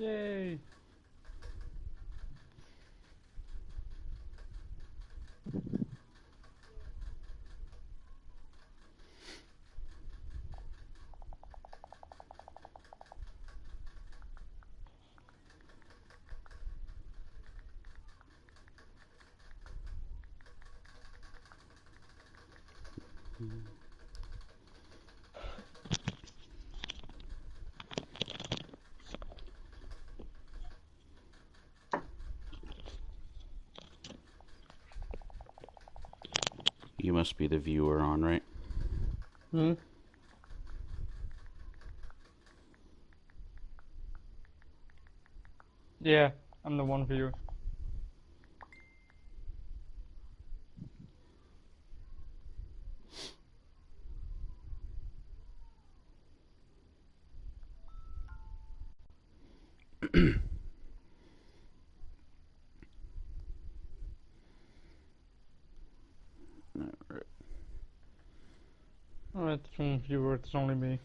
Yay! You must be the viewer on, right? Hmm? Yeah, I'm the one viewer. Oh, it's one viewer, it's only me.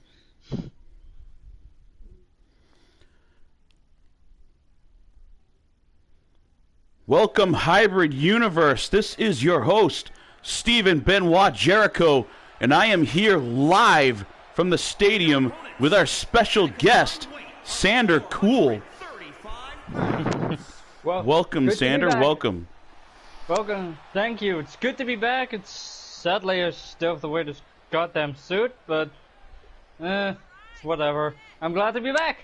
Welcome, Hybrid Universe. This is your host, Stephen Benoit Jericho, and I am here live from the stadium with our special guest, Sander Cool. Well, Welcome, Sander. Welcome. Welcome. Thank you. It's good to be back. It's sadly I still have to wear this goddamn suit, but it's whatever. I'm glad to be back.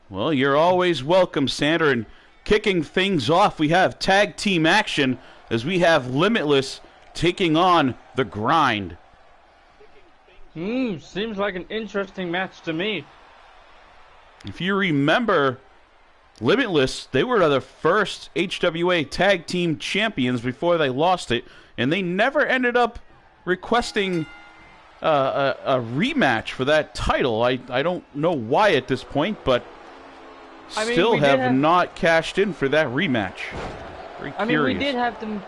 Well, you're always welcome, Sander. And kicking things off, we have tag team action as we have Limitless taking on The Grind. Seems like an interesting match to me. If you remember, Limitless, they were the first HWA tag team champions before they lost it, and they never ended up requesting a rematch for that title. I don't know why at this point, but still have not cashed in for that rematch. Very curious. We did have the,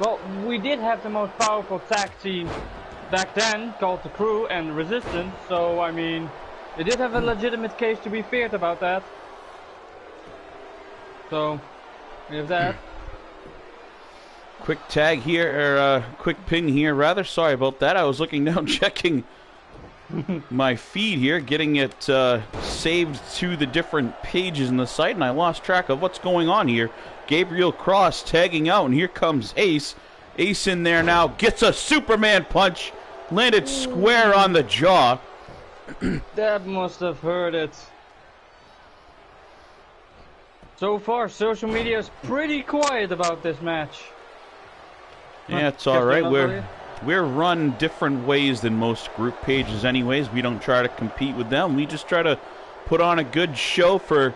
well, we did have the most powerful tag team back then, called the Crew and Resistance. So I mean, they did have a legitimate case to be feared about that. So we have that. Quick tag here, or quick pin here, rather. Sorry about that. I was looking down, checking my feed here, getting it saved to the different pages in the site, and I lost track of what's going on here. Gabriel Cross tagging out, and here comes Ace. Ace in there now, gets a Superman punch, landed square on the jaw. That must have hurt it. So far, social media is pretty quiet about this match. Yeah, it's all right. We're run different ways than most group pages anyways. We don't try to compete with them. We just try to put on a good show for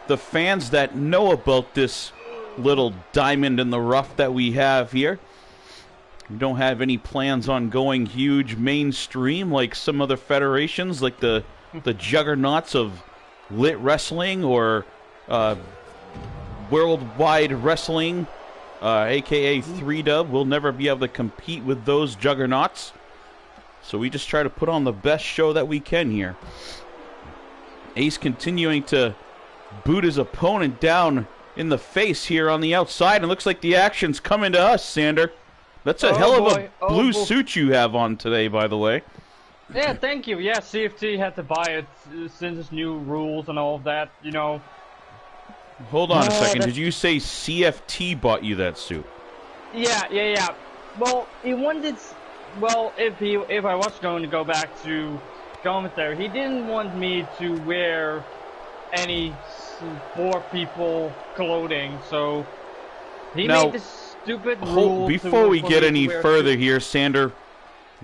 the fans that know about this little diamond in the rough that we have here. We don't have any plans on going huge mainstream like some other federations, like the juggernauts of Lit Wrestling or Worldwide Wrestling, a.k.a. 3-Dub. We'll never be able to compete with those juggernauts. So we just try to put on the best show that we can here. Ace continuing to boot his opponent down in the face here on the outside. And looks like the action's coming to us, Sander. That's a hell of a blue suit you have on today, by the way. Yeah, thank you. Yeah, CFT had to buy it since its new rules and all of that, you know. Hold on a second. Did you say CFT bought you that suit? Yeah. Well, he wanted. Well, if I was going to go back to commentary, he didn't want me to wear any poor people clothing, so he made this stupid rule. Before we get any further here, Sander,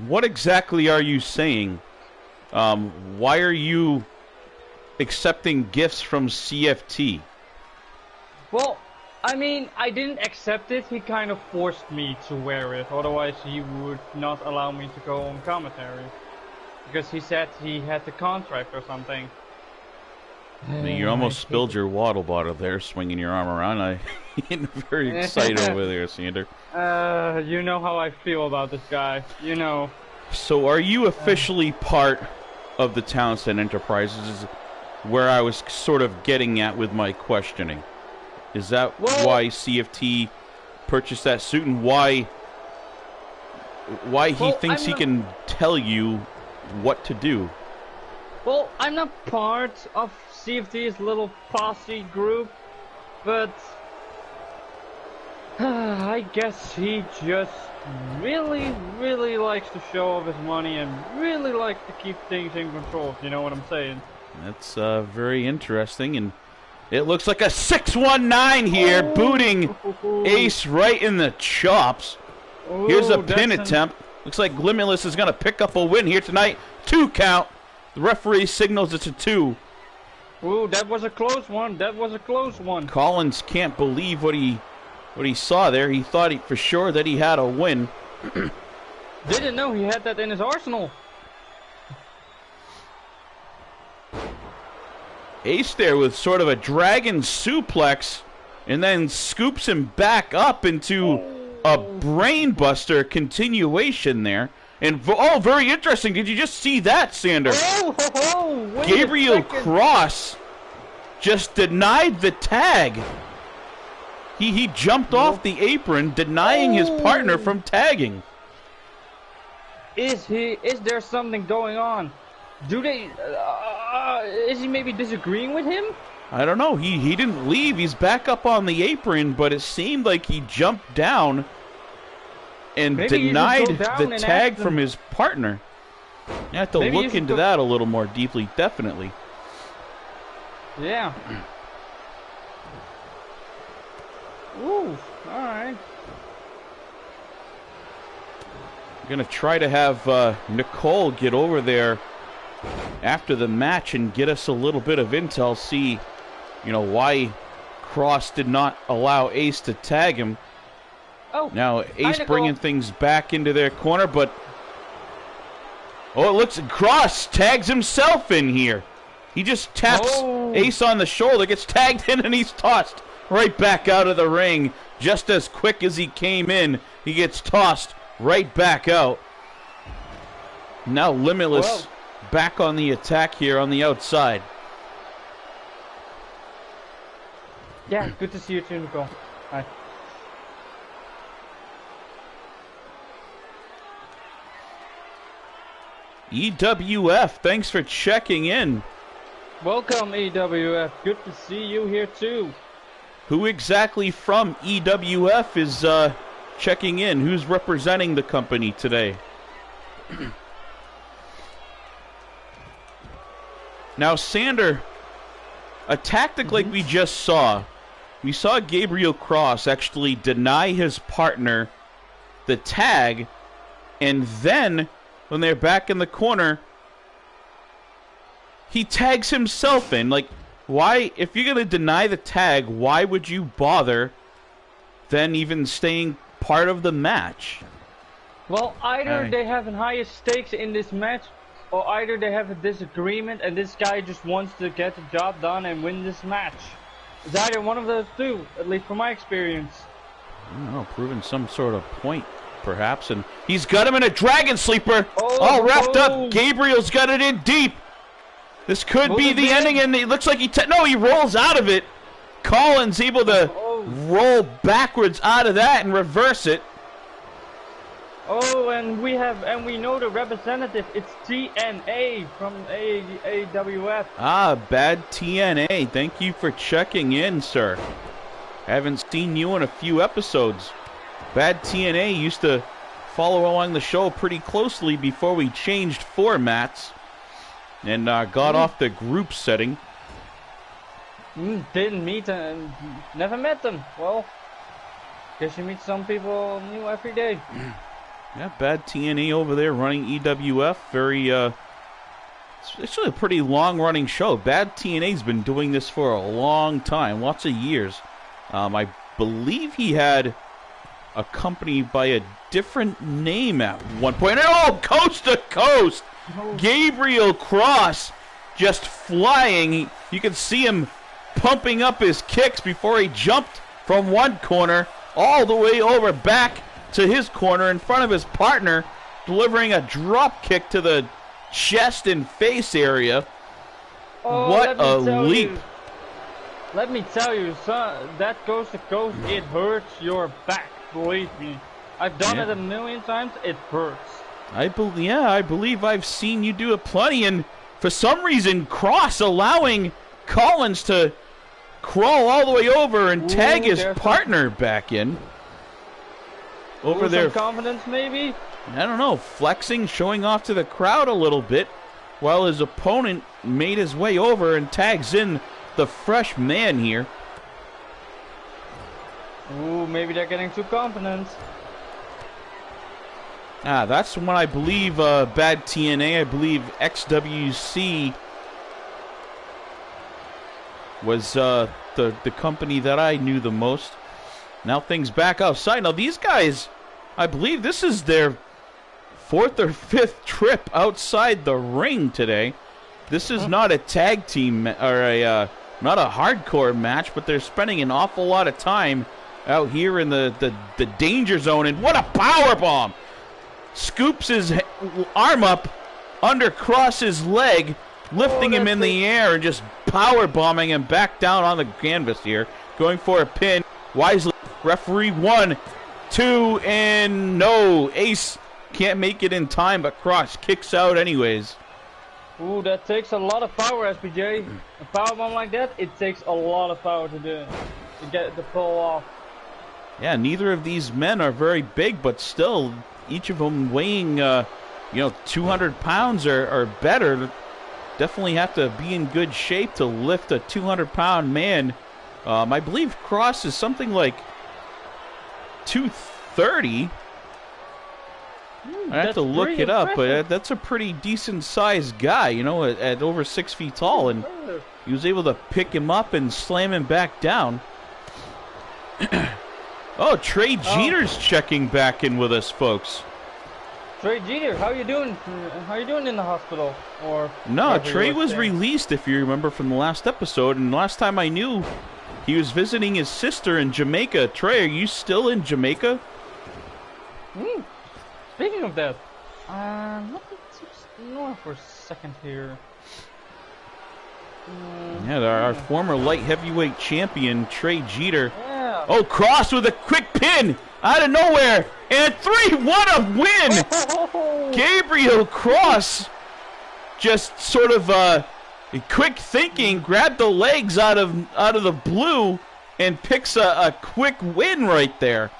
what exactly are you saying? Why are you accepting gifts from CFT? Well, I mean, I didn't accept it. He kind of forced me to wear it. Otherwise, he would not allow me to go on commentary. Because he said he had the contract or something. You almost spilled your waddle bottle there, swinging your arm around. I'm getting very excited over there, Sander. You know how I feel about this guy. You know. So are you officially part of the Townsend Enterprises? where I was sort of getting at with my questioning. Is that why CFT purchased that suit, and why he thinks he can tell you what to do? Well, I'm not part of CFT's little posse group, but I guess he just really, really likes to show off his money and really likes to keep things in control, if you know what I'm saying. That's very interesting, and it looks like a 619 here, booting Ace right in the chops. Here's a pin attempt. Looks like Glimulus is going to pick up a win here tonight. 2 count. The referee signals it's a 2. Ooh, that was a close one. That was a close one. Collins can't believe what he saw there. He thought for sure that he had a win. Didn't know he had that in his arsenal. Ace there with sort of a dragon suplex, and then scoops him back up into a brainbuster continuation there. And very interesting. Did you just see that, Sander? Gabriel Cross just denied the tag. He jumped off the apron, denying his partner from tagging. Is there something going on? Is he maybe disagreeing with him? I don't know. He didn't leave. He's back up on the apron, but it seemed like he jumped down and denied the tag from his partner. You have to look into that a little more deeply, definitely. Yeah. Ooh, alright. I'm going to try to have Nicole get over there after the match and get us a little bit of intel, see, why Cross did not allow Ace to tag him. Oh, now Ace bringing things back into their corner, but it looks Cross tags himself in here. He just taps Ace on the shoulder, gets tagged in, and he's tossed right back out of the ring. Just as quick as he came in, he gets tossed right back out. Now Limitless back on the attack here on the outside. Yeah, good to see you too, Nicole. Hi. EWF, thanks for checking in. Welcome, EWF. Good to see you here too. Who exactly from EWF is checking in? Who's representing the company today? Now, Sander, a tactic like we just saw, we saw Gabriel Cross actually deny his partner the tag, and then when they're back in the corner, he tags himself in. Like, why, if you're going to deny the tag, why would you bother then even staying part of the match? Well, either they have the highest stakes in this match, or either they have a disagreement and this guy just wants to get the job done and win this match. It's either one of those two, at least from my experience. I don't know, proving some sort of point, perhaps. And he's got him in a dragon sleeper. All wrapped up. Gabriel's got it in deep. This could be the ending, and it looks like he rolls out of it. Collins able to roll backwards out of that and reverse it. Oh, and we know the representative. It's TNA from AWF. Ah, Bad TNA. Thank you for checking in, sir. Haven't seen you in a few episodes. Bad TNA used to follow along the show pretty closely before we changed formats and got off the group setting. Didn't meet and never met them. Well, guess you meet some people new every day. Yeah, Bad TNA over there running EWF. Very, it's actually a pretty long-running show. Bad TNA's been doing this for a long time, lots of years. I believe he had a company by a different name at one point. Oh, coast to coast! Gabriel Cross just flying. You can see him pumping up his kicks before he jumped from one corner all the way over back to his corner in front of his partner, delivering a drop kick to the chest and face area. Oh, What a leap. Let me tell you, son, that coast to coast, it hurts your back, believe me. I've done it a million times, it hurts. I believe I've seen you do it plenty, and for some reason, Cross allowing Collins to crawl all the way over and tag his partner back in. Over there. Some confidence, maybe? I don't know, flexing, showing off to the crowd a little bit, while his opponent made his way over and tags in the fresh man here. Ooh, maybe they're getting too confident. That's when I believe Bad TNA, I believe XWC was the company that I knew the most. Now things back outside. Now these guys, I believe this is their 4th or 5th trip outside the ring today. This is not a tag team or not a hardcore match, but they're spending an awful lot of time out here in the danger zone. And what a power bomb! Scoops his arm up under Cross's leg, lifting him in the air and just power bombing him back down on the canvas here. Going for a pin. Wisely, referee 1, 2, and no. Ace can't make it in time, but Cross kicks out anyways. Ooh, that takes a lot of power, SPJ. A power bomb like that, it takes a lot of power to do, to get it to pull off. Yeah, neither of these men are very big, but still, each of them weighing, 200 pounds or better. Definitely have to be in good shape to lift a 200-pound man. I believe Cross is something like 230. I have to look it up, but that's a pretty decent-sized guy, at over 6 feet tall, and he was able to pick him up and slam him back down. Oh, Trey Jeter's checking back in with us, folks. Trey Jeter, how you doing? How you doing in the hospital? Or no, Trey was released, if you remember from the last episode, and last time I knew, he was visiting his sister in Jamaica. Trey, are you still in Jamaica? Speaking of that, let me just ignore for a second here. Our former light heavyweight champion, Trey Jeter. Yeah. Oh, Cross with a quick pin out of nowhere. And 3, what a win! Oh. Gabriel Cross just sort of quick thinking, grabbed the legs out of the blue and picks a quick win right there.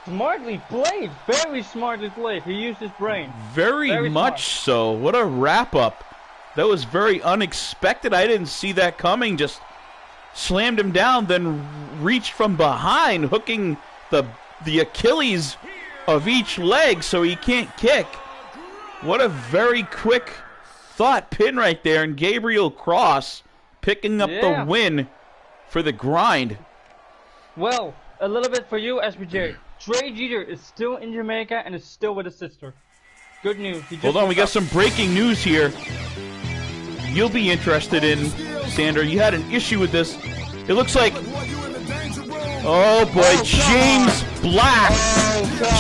Smartly played. Very smartly played. He used his brain. Very much so. What a wrap-up. That was very unexpected. I didn't see that coming. Just slammed him down, then reached from behind, hooking the Achilles of each leg so he can't kick. What a very quick thought pin right there. And Gabriel Cross picking up the win for the grind. Well, a little bit for you, SPJ. Trey Jeter is still in Jamaica and is still with his sister. Good news. Hold on, we got some breaking news here. You'll be interested in, Sandra. You had an issue with this. It looks like, oh boy, James Black.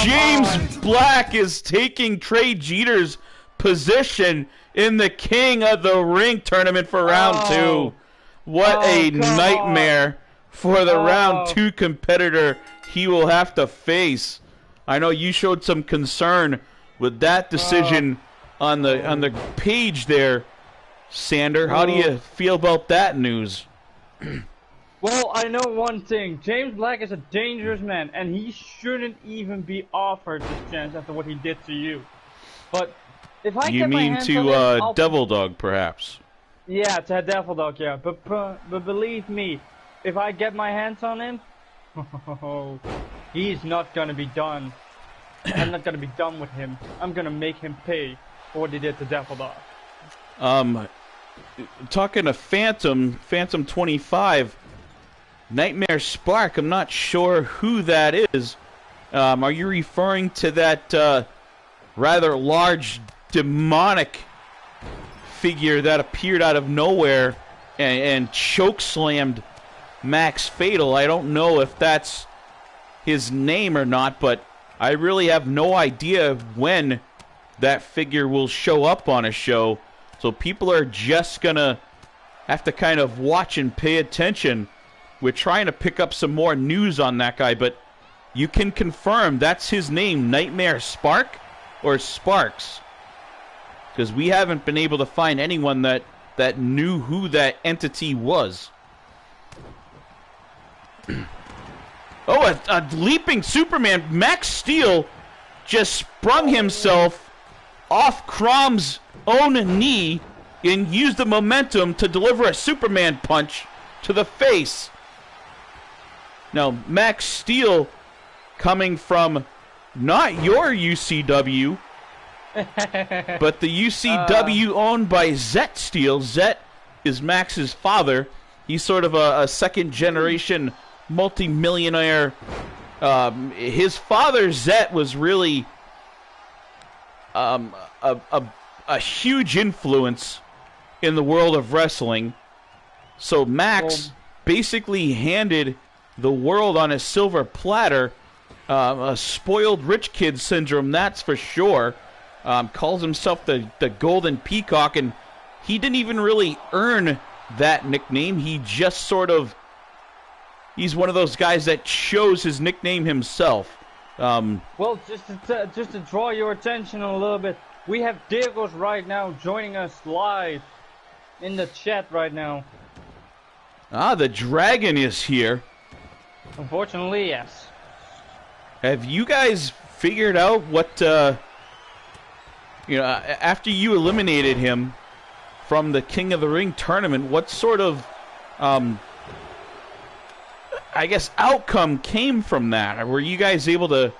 James Black is taking Trey Jeter's position in the King of the Ring tournament for round 2. What a nightmare for the round 2 competitor he will have to face. I know you showed some concern with that decision on the page there, Sander. How do you feel about that news? Well, I know one thing. James Black is a dangerous man, and he shouldn't even be offered this chance after what he did to you. But if I get my hands on him, to Devil Dog, perhaps? Yeah, to Devil Dog, yeah. But believe me, if I get my hands on him, he's not gonna be done. I'm not gonna be done with him. I'm gonna make him pay for what he did to Devil Dog. Talking to Phantom 25, Nightmare Spark, I'm not sure who that is. Are you referring to that rather large demonic figure that appeared out of nowhere and choke slammed Max Fatal? I don't know if that's his name or not, but I really have no idea when that figure will show up on a show. So people are just gonna have to kind of watch and pay attention. We're trying to pick up some more news on that guy, but you can confirm that's his name, Nightmare Spark or Sparks? Because we haven't been able to find anyone that knew who that entity was. Oh, a leaping Superman. Max Steel just sprung himself off Crom's own knee and used the momentum to deliver a Superman punch to the face. Now, Max Steel coming from not your UCW, but the UCW owned by Zet Steel. Zet is Max's father. He's sort of a second-generation multi-millionaire. His father, Zet, was really a huge influence in the world of wrestling. So Max basically handed the world on a silver platter. A spoiled rich kid syndrome, that's for sure. Calls himself the Golden Peacock, and he didn't even really earn that nickname. He just sort of, he's one of those guys that chose his nickname himself. Well, just to draw your attention a little bit, we have Diegos right now joining us live in the chat right now. Ah, the dragon is here. Unfortunately, yes. Have you guys figured out what, after you eliminated him from the King of the Ring tournament, what sort of, outcome came from that? Were you guys able to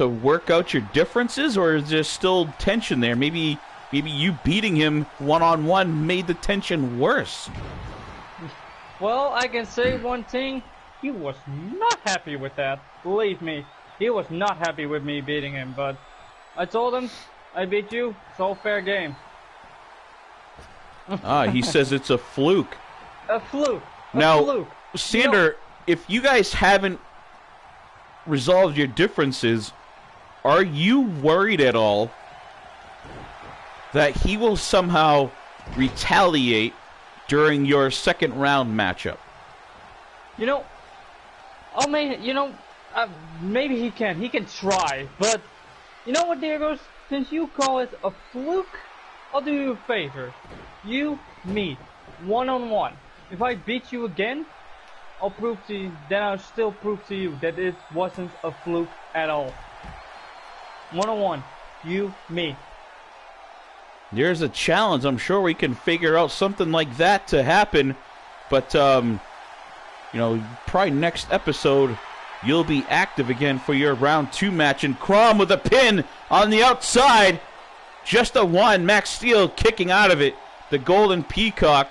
work out your differences, or is there still tension there? Maybe you beating him one-on-one made the tension worse. Well, I can say one thing. He was not happy with that. Believe me, he was not happy with me beating him, but I told him, I beat you, it's all fair game. He says it's a fluke. A fluke. Now, Sander, if you guys haven't resolved your differences, are you worried at all that he will somehow retaliate during your second round matchup? Maybe he can. He can try, but you know what, Diegos? Since you call it a fluke, I'll do you a favor. You meet one-on-one. If I beat you again, I'll still prove to you that it wasn't a fluke at all. One-on-one, you meet. There's a challenge. I'm sure we can figure out something like that to happen, but probably next episode you'll be active again for your round 2 match. And Crom with a pin on the outside. Just a 1. Max Steel kicking out of it. The Golden Peacock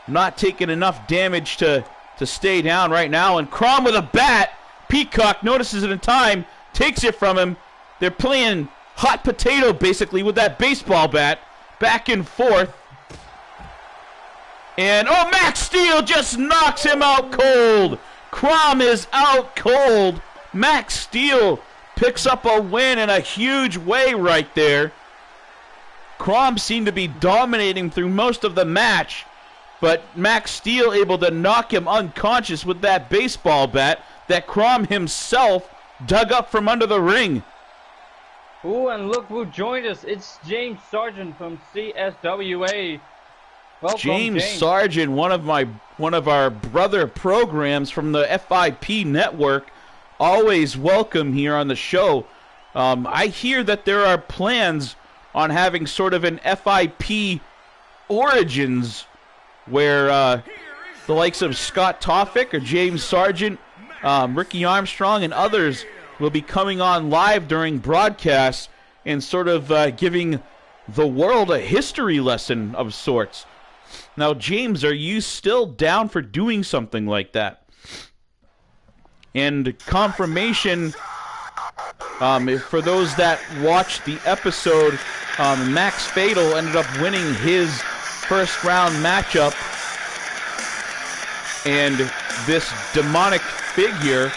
not taking enough damage to stay down right now. And Crom with a bat. Peacock notices it in time. Takes it from him. They're playing hot potato basically with that baseball bat. Back and forth. And, Max Steel just knocks him out cold. Crom is out cold. Max Steel picks up a win in a huge way right there. Crom seemed to be dominating through most of the match, but Max Steel able to knock him unconscious with that baseball bat that Crom himself dug up from under the ring. Ooh, and look who joined us. It's James Sargent from CSWA. Welcome, James Sargent, one of our brother programs from the FIP network, always welcome here on the show. I hear that there are plans on having sort of an FIP Origins where the likes of Scott Toffick or James Sargent, Ricky Armstrong, and others will be coming on live during broadcasts and sort of giving the world a history lesson of sorts. Now, James, are you still down for doing something like that? And confirmation, for those that watched the episode, Max Fatal ended up winning his first round matchup, and this demonic figure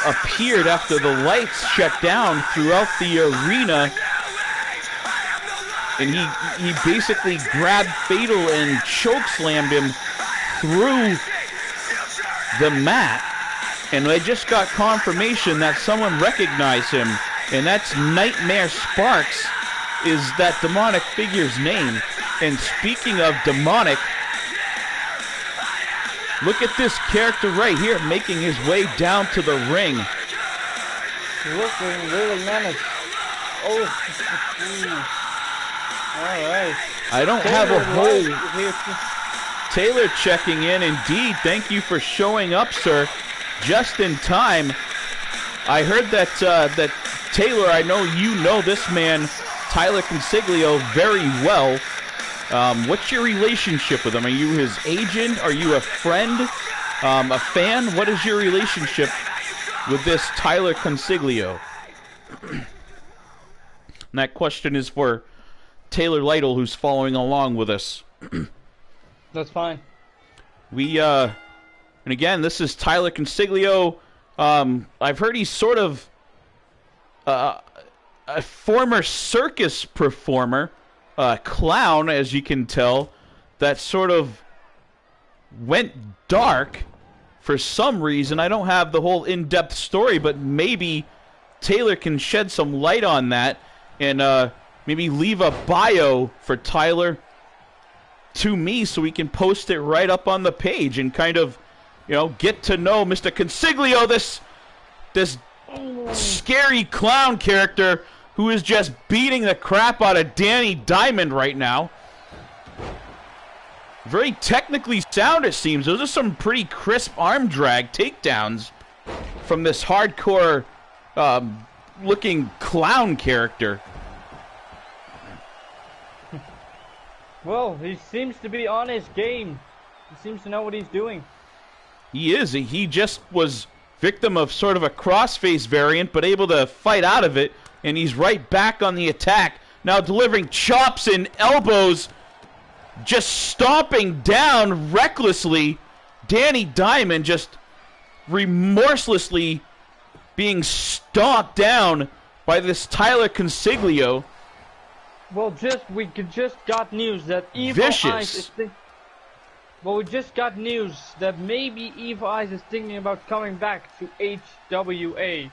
appeared after the lights shut down throughout the arena. and he basically grabbed Fatal and chokeslammed him through the mat. And I just got confirmation that someone recognized him, and that's Nightmare Sparks is that demonic figure's name. And speaking of demonic, look at this character right here making his way down to the ring. Looking really menaced. Oh, all right. I don't have a whole... Taylor checking in. Indeed, thank you for showing up, sir. Just in time. I heard that that Taylor, I know you know this man, Tyler Consiglio, very well. What's your relationship with him? Are you his agent? Are you a friend? A fan? What is your relationship with this Tyler Consiglio? And that question is for Taylor Lytle, who's following along with us. That's fine. And again, this is Tyler Consiglio. I've heard he's sort of a former circus performer, clown, as you can tell, that sort of went dark for some reason. I don't have the whole in-depth story, but maybe Taylor can shed some light on that and maybe leave a bio for Tyler to me so we can post it right up on the page and kind of, you know, get to know Mr. Consiglio, this scary clown character who is just beating the crap out of Danny Diamond right now. Very technically sound, it seems. Those are some pretty crisp arm drag takedowns from this hardcore looking clown character. Well, he seems to be on his game. He seems to know what he's doing. He is. He just was victim of sort of a crossface variant, but able to fight out of it, and he's right back on the attack. Now delivering chops and elbows, just stomping down recklessly. Danny Diamond just remorselessly being stomped down by this Tyler Consiglio. Well, we just got news that Evil Eyes is well, we just got news that maybe Evil Eyes is thinking about coming back to HWA.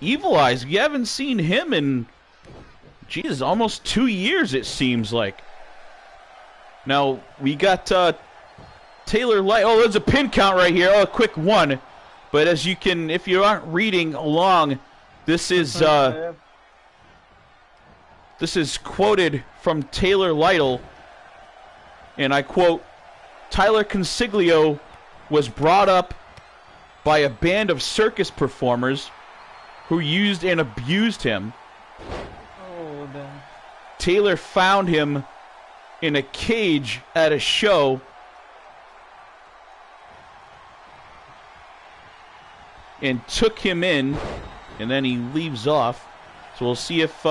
Evil Eyes, you haven't seen him in, Jesus, almost 2 years it seems like. Now, we got Taylor Light. Oh, there's a pin count right here. Oh, a quick one. But as you can, if you aren't reading along, this is quoted from Taylor Lytle, and I quote, Tyler Consiglio was brought up by a band of circus performers who used and abused him. Oh, damn. Taylor found him in a cage at a show and took him in, and then he leaves off. So we'll see if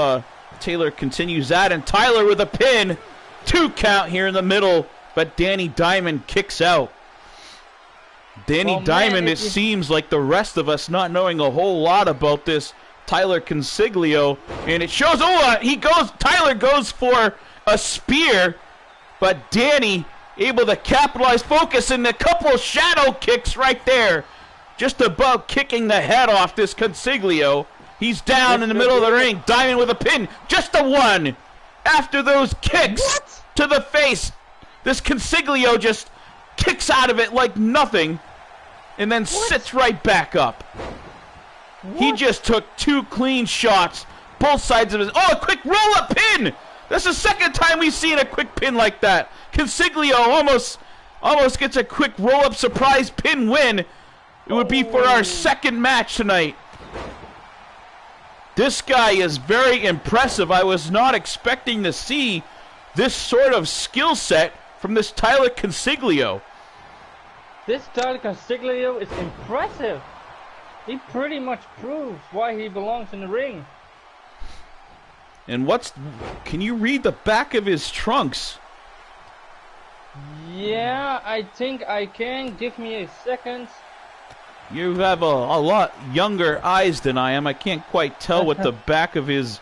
Taylor continues that, and Tyler with a pin. 2 count here in the middle, but Danny Diamond kicks out. Danny Diamond, it seems like the rest of us not knowing a whole lot about this Tyler Consiglio, and it shows, Tyler goes for a spear, but Danny able to capitalize, focus, and a couple of shadow kicks right there. Just about kicking the head off this Consiglio. He's down in the middle of the ring. Diamond with a pin. Just a one. After those kicks to the face, this Consiglio just kicks out of it like nothing and then sits right back up. He just took 2 clean shots, both sides of his... Oh, a quick roll-up pin! That's the second time we've seen a quick pin like that. Consiglio almost gets a quick roll-up surprise pin win. It would be for our second match tonight. This guy is very impressive. I was not expecting to see this sort of skill set from this Tyler Consiglio. This Tyler Consiglio is impressive. He pretty much proves why he belongs in the ring. And can you read the back of his trunks? Yeah, I think I can. Give me a second. You have a lot younger eyes than I am. I can't quite tell what the back of his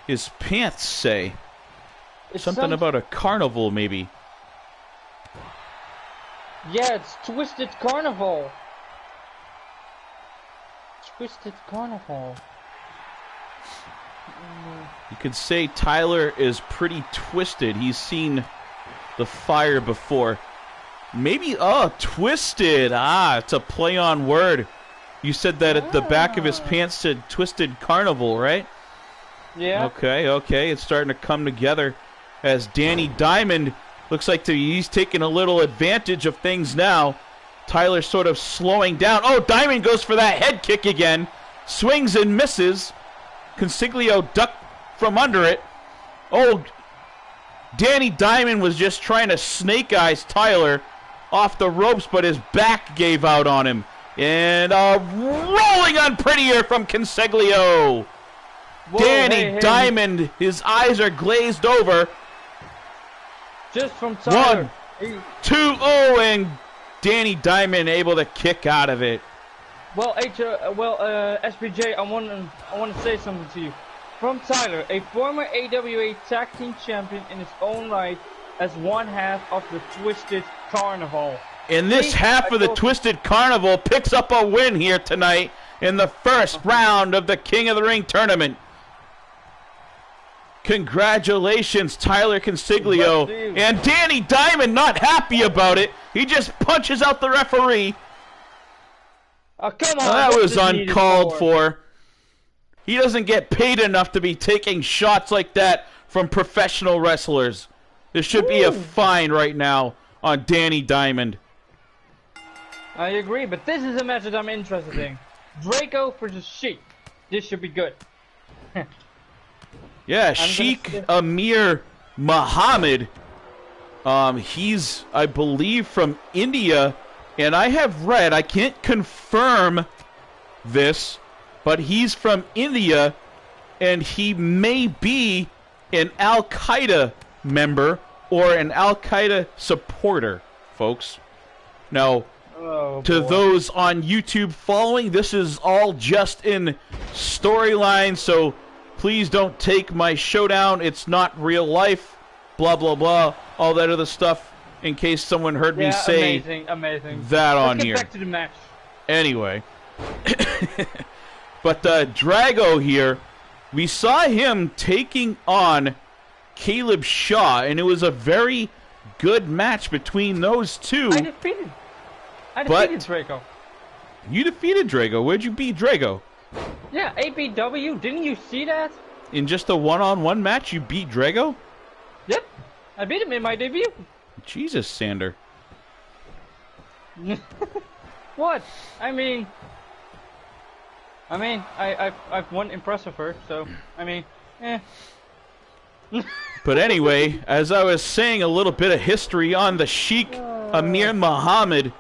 his pants say? It's Something about a carnival, maybe. Yeah, it's Twisted Carnival. Twisted Carnival. You could say Tyler is pretty twisted. He's seen the fire before. Maybe, twisted. It's a play on word. You said that at the back of his pants said Twisted Carnival, right? Yeah. Okay. It's starting to come together as Danny Diamond looks like he's taking a little advantage of things now. Tyler sort of slowing down. Oh, Diamond goes for that head kick again. Swings and misses. Consiglio ducked from under it. Oh, Danny Diamond was just trying to snake eyes Tyler off the ropes, but his back gave out on him. And rolling unprettier from Consiglio. Danny Diamond, his eyes are glazed over. Just from Tyler. 1, 2, and Danny Diamond able to kick out of it. Well, SPJ, I want to say something to you. From Tyler, a former AWA Tag Team Champion in his own right, as one half of the Twisted Carnival. And this half of the Twisted Carnival picks up a win here tonight in the first round of the King of the Ring tournament. Congratulations, Tyler Consiglio. And Danny Diamond not happy about it. He just punches out the referee. Oh, come on. That was uncalled for. He doesn't get paid enough to be taking shots like that from professional wrestlers. There should be a fine right now on Danny Diamond. I agree, but this is a match that I'm interested in. Draco versus Sheik. This should be good. Yeah, Sheik Amir Muhammad. He's, I believe, from India. And I have read, I can't confirm this, but he's from India. And he may be an Al-Qaeda member or an Al-Qaeda supporter, folks. Now, to those on YouTube following, this is all just in storyline, so please don't take my showdown. It's not real life, blah, blah, blah, all that other stuff, in case someone heard me say amazing. That on Let's here. Get back to the match. Anyway. But Drago here, we saw him taking on Caleb Shaw, and it was a very good match between those two. I defeated Drago. You defeated Drago. Where'd you beat Drago? Yeah, APW. Didn't you see that? In just a one-on-one match, you beat Drago? Yep. I beat him in my debut. Jesus, Sander. What? I've won impressive first, so But anyway, as I was saying, a little bit of history on the Sheik Amir Muhammad.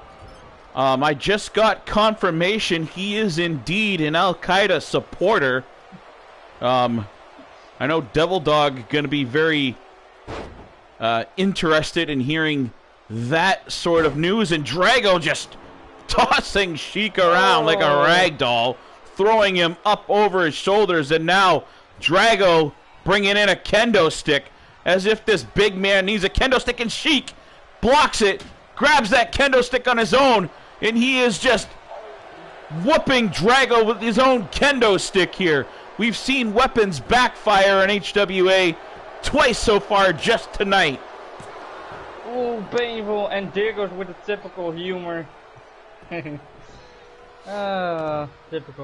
I just got confirmation he is indeed an Al-Qaeda supporter. I know Devil Dog going to be very interested in hearing that sort of news. And Drago just tossing Sheik around like a rag doll, throwing him up over his shoulders. And now Drago bringing in a kendo stick as if this big man needs a kendo stick. And Sheik blocks it, grabs that kendo stick on his own, and he is just whooping Drago with his own kendo stick here. We've seen weapons backfire in HWA twice so far just tonight. Oh, painful, and there goes with the typical humor. Typical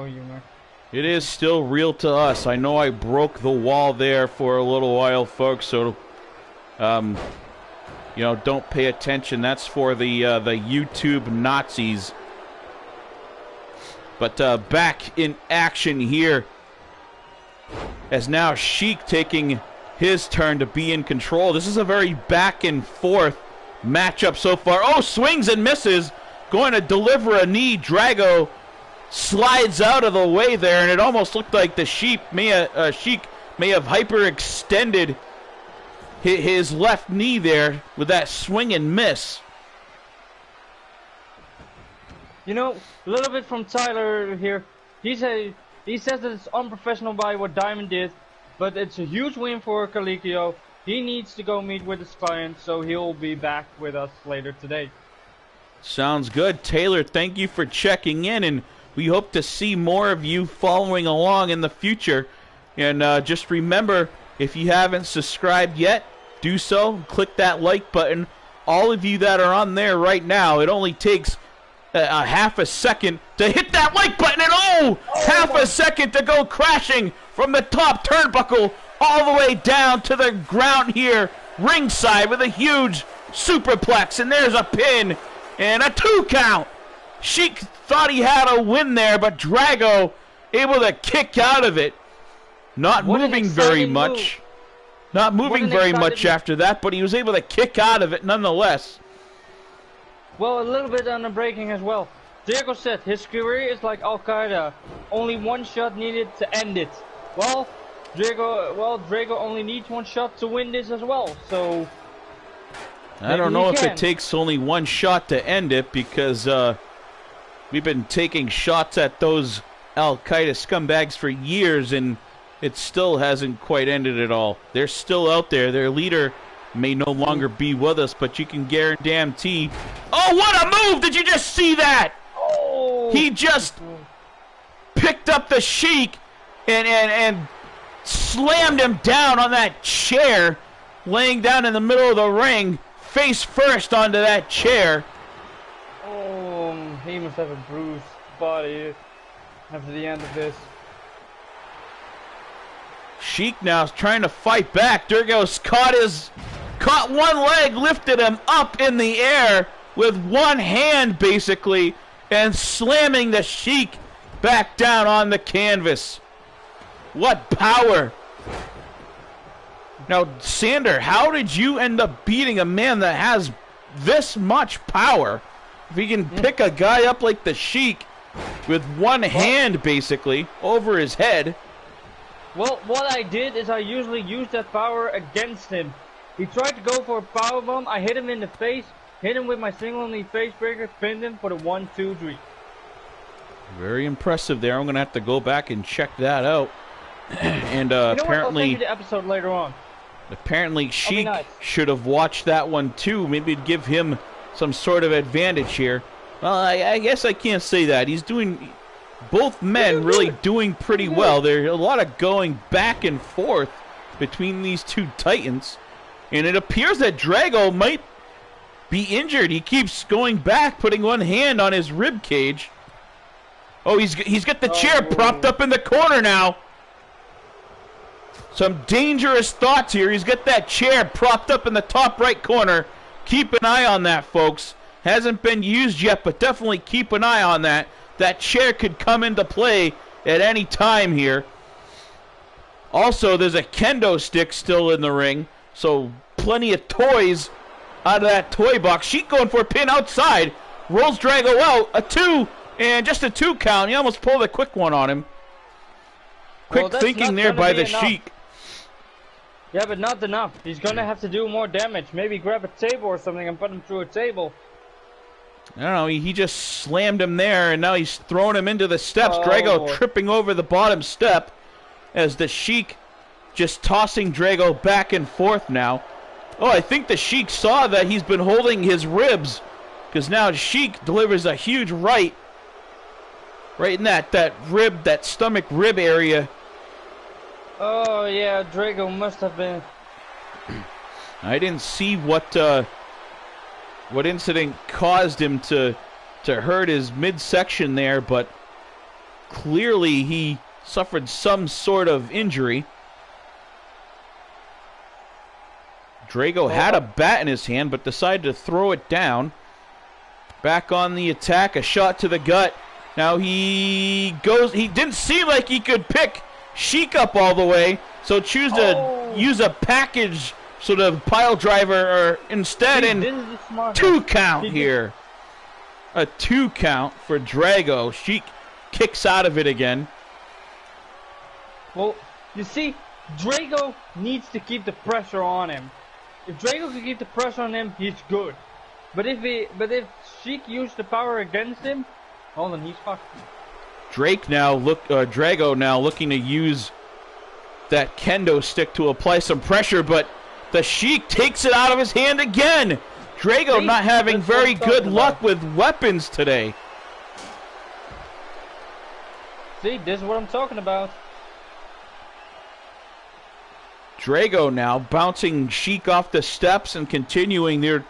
humor. It is still real to us. I know I broke the wall there for a little while, folks, so don't pay attention. That's for the YouTube Nazis. But back in action here, as now Sheik taking his turn to be in control. This is a very back and forth matchup so far. Oh, swings and misses, going to deliver a knee. Drago slides out of the way there, and it almost looked like the Sheik may have hyperextended his left knee there with that swing and miss. You know, a little bit from Tyler here. He says that it's unprofessional by what Diamond did, But it's a huge win for Kalikio. He needs to go meet with his client, so he'll be back with us later today. Sounds good. Taylor, thank you for checking in, and we hope to see more of you following along in the future. And just remember, if you haven't subscribed yet, do so. Click that like button. All of you that are on there right now, it only takes a half a second to hit that like button, and half a second to go crashing from the top turnbuckle all the way down to the ground here, ringside, with a huge superplex, and there's a pin and a 2 count. Sheik thought he had a win there, but Drago able to kick out of it. Not moving very much. Not moving very much after that, but he was able to kick out of it nonetheless. Well, a little bit on the breaking as well. Drago said his career is like Al-Qaeda. Only one shot needed to end it. Well, Drago only needs one shot to win this as well, so... I don't know if it takes only one shot to end it, because we've been taking shots at those Al-Qaeda scumbags for years, and it still hasn't quite ended at all. They're still out there. Their leader may no longer be with us, but you can guarantee... Oh, what a move! Did you just see that? Oh! He just picked up the Sheik and slammed him down on that chair, laying down in the middle of the ring, face first onto that chair. Oh, he must have a bruised body after the end of this. Sheik now is trying to fight back. Drago's caught one leg, lifted him up in the air with one hand basically, and slamming the Sheik back down on the canvas. What power! Now, Sander, how did you end up beating a man that has this much power? If he can pick a guy up like the Sheik with one hand basically over his head. Well, what I did is I usually use that power against him. He tried to go for a powerbomb. I hit him in the face, hit him with my single knee face breaker, pinned him for the 1-2-3. Very impressive there. I'm going to have to go back and check that out. And apparently, I'll send you the episode later on. Apparently, Sheik should have watched that one too. Maybe it'd give him some sort of advantage here. Well, I guess I can't say that. He's doing... Both men really doing pretty well. There's a lot of going back and forth between these two titans. And it appears that Drago might be injured. He keeps going back, putting one hand on his rib cage. Oh, he's got the chair propped up in the corner now. Some dangerous thoughts here. He's got that chair propped up in the top right corner. Keep an eye on that, folks. Hasn't been used yet, but definitely keep an eye on that. That chair could come into play at any time here. Also, there's a kendo stick still in the ring, so plenty of toys out of that toy box. Sheik going for a pin outside. Rolls Drago out. A 2, and just a 2 count. He almost pulled a quick one on him. Quick thinking there by the Sheik. Yeah, but not enough. He's going to have to do more damage. Maybe grab a table or something and put him through a table. I don't know, he just slammed him there, and now he's throwing him into the steps. Drago tripping over the bottom step as the Sheik just tossing Drago back and forth now. Oh, I think the Sheik saw that he's been holding his ribs, because now Sheik delivers a huge right in that stomach rib area. Oh, yeah, Drago must have been... I didn't see what incident caused him to hurt his midsection there, but clearly he suffered some sort of injury. Drago had a bat in his hand, but decided to throw it down. Back on the attack, a shot to the gut. Now he didn't seem like he could pick Sheik up all the way, so choose to use a package sort of pile driver instead, and 2 count here. A 2 count for Drago. Sheik kicks out of it again. Well, you see, Drago needs to keep the pressure on him. If Drago can keep the pressure on him, he's good. But if Sheik used the power against him, hold on, he's fucked. Drago now looking to use that kendo stick to apply some pressure, but the Sheik takes it out of his hand again. Drago not having very good luck with weapons today. See, this is what I'm talking about. Drago now bouncing Sheik off the steps and continuing their...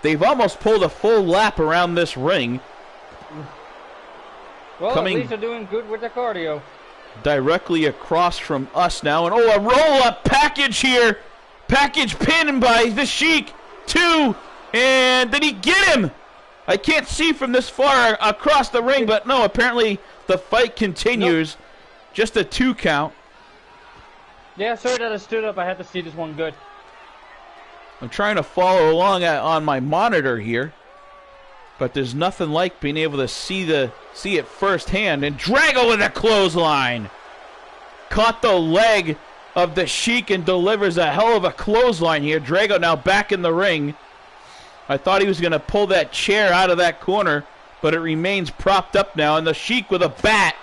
They've almost pulled a full lap around this ring. Well, at least they're doing good with the cardio. Directly across from us now. And a roll-up package here. Package pinned by the Sheik. 2. And did he get him? I can't see from this far across the ring, but no, apparently the fight continues. Nope. Just a 2 count. Yeah, sorry that I stood up. I had to see this one good. I'm trying to follow along on my monitor here, but there's nothing like being able to see it firsthand. And Drago with a clothesline. Caught the leg of the Sheik and delivers a hell of a clothesline here. Drago now back in the ring. I thought he was going to pull that chair out of that corner, but it remains propped up now. And the Sheik with a bat.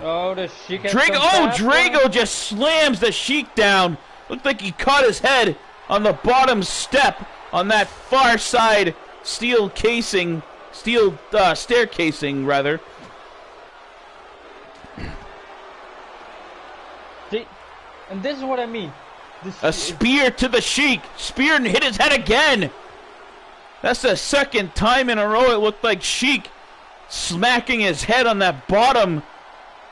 Oh, the Sheik has Drago just slams the Sheik down. Looked like he caught his head on the bottom step on that far side steel stair casing, rather. And this is what I mean. A spear to the Sheik. Spear and hit his head again. That's the second time in a row it looked like Sheik smacking his head on that bottom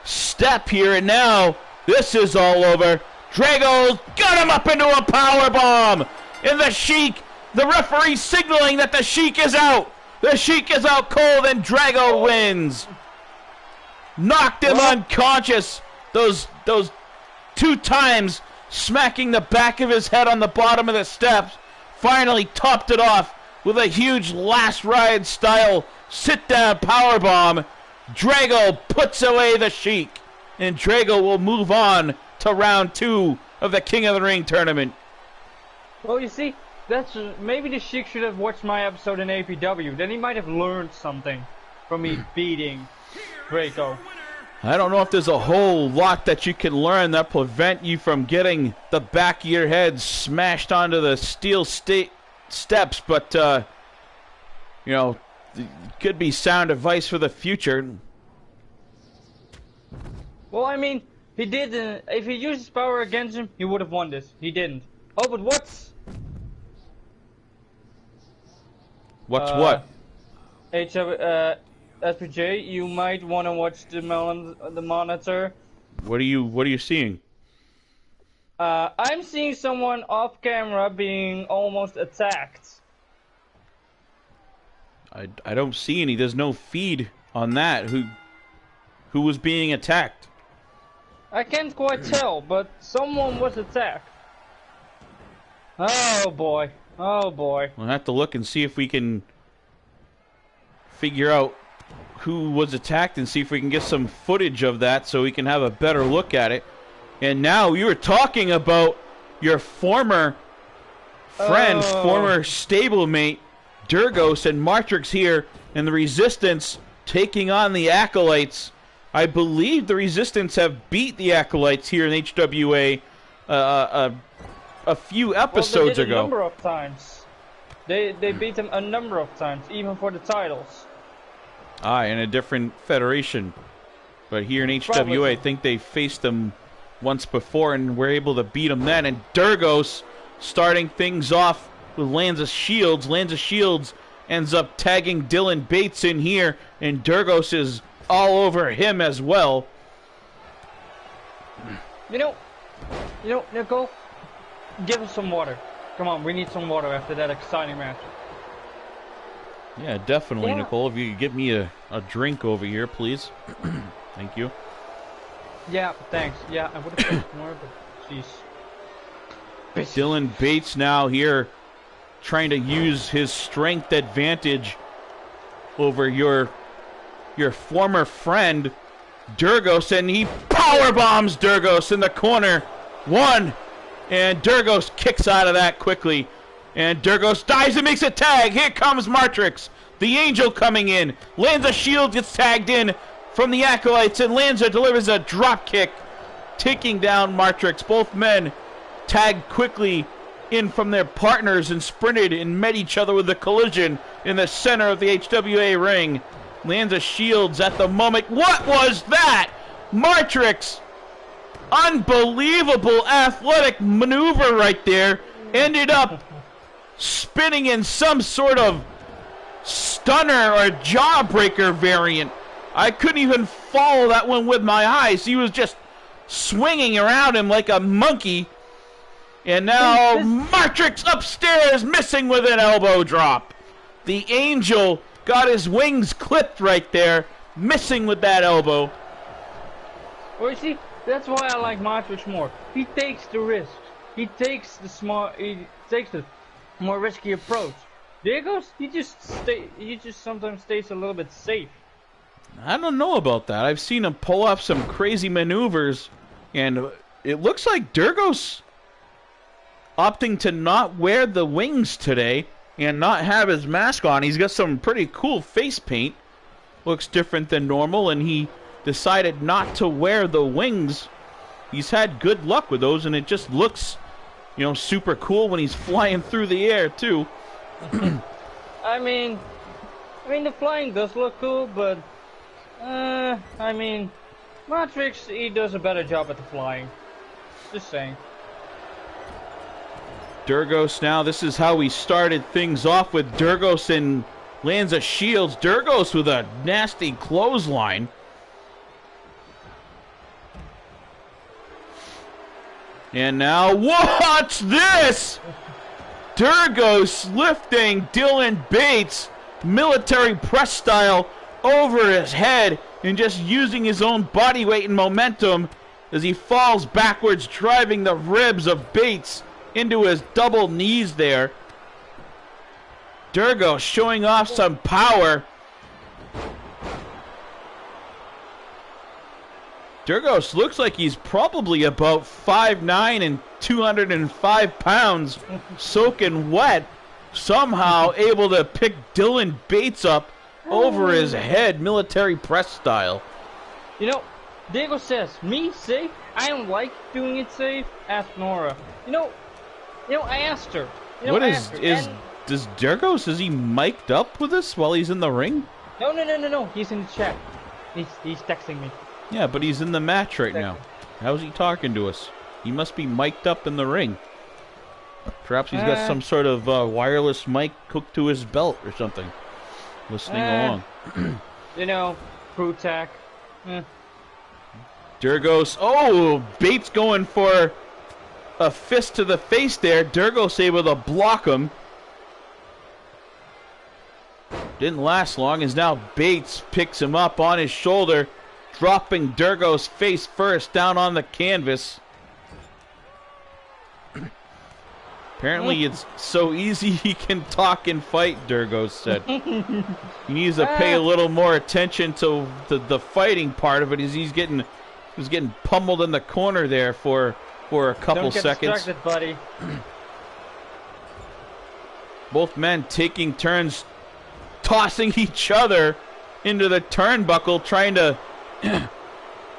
step here. And now this is all over. Drago's got him up into a power bomb. And the Sheik, the referee signaling that the Sheik is out. The Sheik is out cold and Drago wins. Knocked him unconscious. Those 2 times smacking the back of his head on the bottom of the steps. Finally topped it off with a huge last ride style sit down power bomb. Drago puts away the Sheik. And Drago will move on to round 2 of the King of the Ring tournament. Well, you see, maybe the Sheik should have watched my episode in APW. Then he might have learned something from me beating Drago. I don't know if there's a whole lot that you can learn that prevent you from getting the back of your head smashed onto the steel steps, but you know, it could be sound advice for the future. Well, I mean, he did. If he used his power against him, he would have won this. He didn't. Oh, but what's what? SPJ, you might want to watch the monitor. What are you seeing? I'm seeing someone off camera being almost attacked. I don't see any. There's no feed on that. Who was being attacked? I can't quite tell, but someone was attacked. Oh boy. Oh boy. We'll have to look and see if we can figure out who was attacked and see if we can get some footage of that so we can have a better look at it. And now you were talking about your former friend, former stablemate, Durgos and Martrix here, and the Resistance taking on the Acolytes. I believe the Resistance have beat the Acolytes here in HWA a few episodes ago. A number of times. They beat them a number of times, even for the titles. In a different federation. But here in HWA, I think they faced them once before and were able to beat them then. And Durgos starting things off with Lanza Shields. Lanza Shields ends up tagging Dylan Bates in here, and Durgos is all over him as well. You know, Nicole, give us some water. Come on, we need some water after that exciting match. Yeah, definitely, yeah. Nicole. If you could get me a drink over here, please. Thank you. Yeah, thanks. Yeah, I would have picked more, but jeez. Dylan Bates now here trying to use his strength advantage over your former friend Durgos, and he power bombs Durgos in the corner. 1, and Durgos kicks out of that quickly. And Durgos dives and makes a tag. Here comes Martrix. The Angel coming in. Lanza Shield gets tagged in from the Acolytes, and Lanza delivers a drop kick taking down Matrix. Both men tagged quickly in from their partners and sprinted and met each other with a collision in the center of the HWA ring. Lands a shields at the moment. What was that? Matrix, unbelievable athletic maneuver right there. Ended up spinning in some sort of stunner or jawbreaker variant. I couldn't even follow that one with my eyes. He was just swinging around him like a monkey. And now Matrix upstairs, missing with an elbow drop. The Angel got his wings clipped right there, missing with that elbow. Well, you see, that's why I like Matrix more. He takes the risks. He takes the more risky approach. Diego, he just sometimes stays a little bit safe. I don't know about that. I've seen him pull off some crazy maneuvers, and it looks like Durgos opting to not wear the wings today and not have his mask on. He's got some pretty cool face paint. Looks different than normal, and he decided not to wear the wings. He's had good luck with those, and it just looks, super cool when he's flying through the air, too. I mean, the flying does look cool, but, Matrix, he does a better job at the flying. Just saying. Durgos now, this is how we started things off with Durgos and lands a shields. Durgos with a nasty clothesline. And now, watch this! Durgos lifting Dylan Bates, military press style, over his head and just using his own body weight and momentum as he falls backwards, driving the ribs of Bates into his double knees there. Durgos showing off some power. Durgos looks like he's probably about 5'9" and 205 pounds, soaking wet, somehow able to pick Dylan Bates up over his head, military press style. Diego says, me safe? I don't like doing it safe. Ask Nora. I asked her. Does Durgos, is he mic'd up with us while he's in the ring? No. He's in the chat. He's texting me. Yeah, but he's in the match right now. How's he talking to us? He must be mic'd up in the ring. Perhaps he's got some sort of wireless mic hooked to his belt or something. Listening along. Crew tack. Durgos. Bates going for a fist to the face there. Durgos able to block him. Didn't last long as now Bates picks him up on his shoulder, dropping Durgos face first down on the canvas. Apparently it's so easy he can talk and fight, Durgos said. He needs to pay a little more attention to the fighting part of it as he was getting pummeled in the corner there for a couple seconds. Don't get distracted, buddy. Both men taking turns tossing each other into the turnbuckle, trying to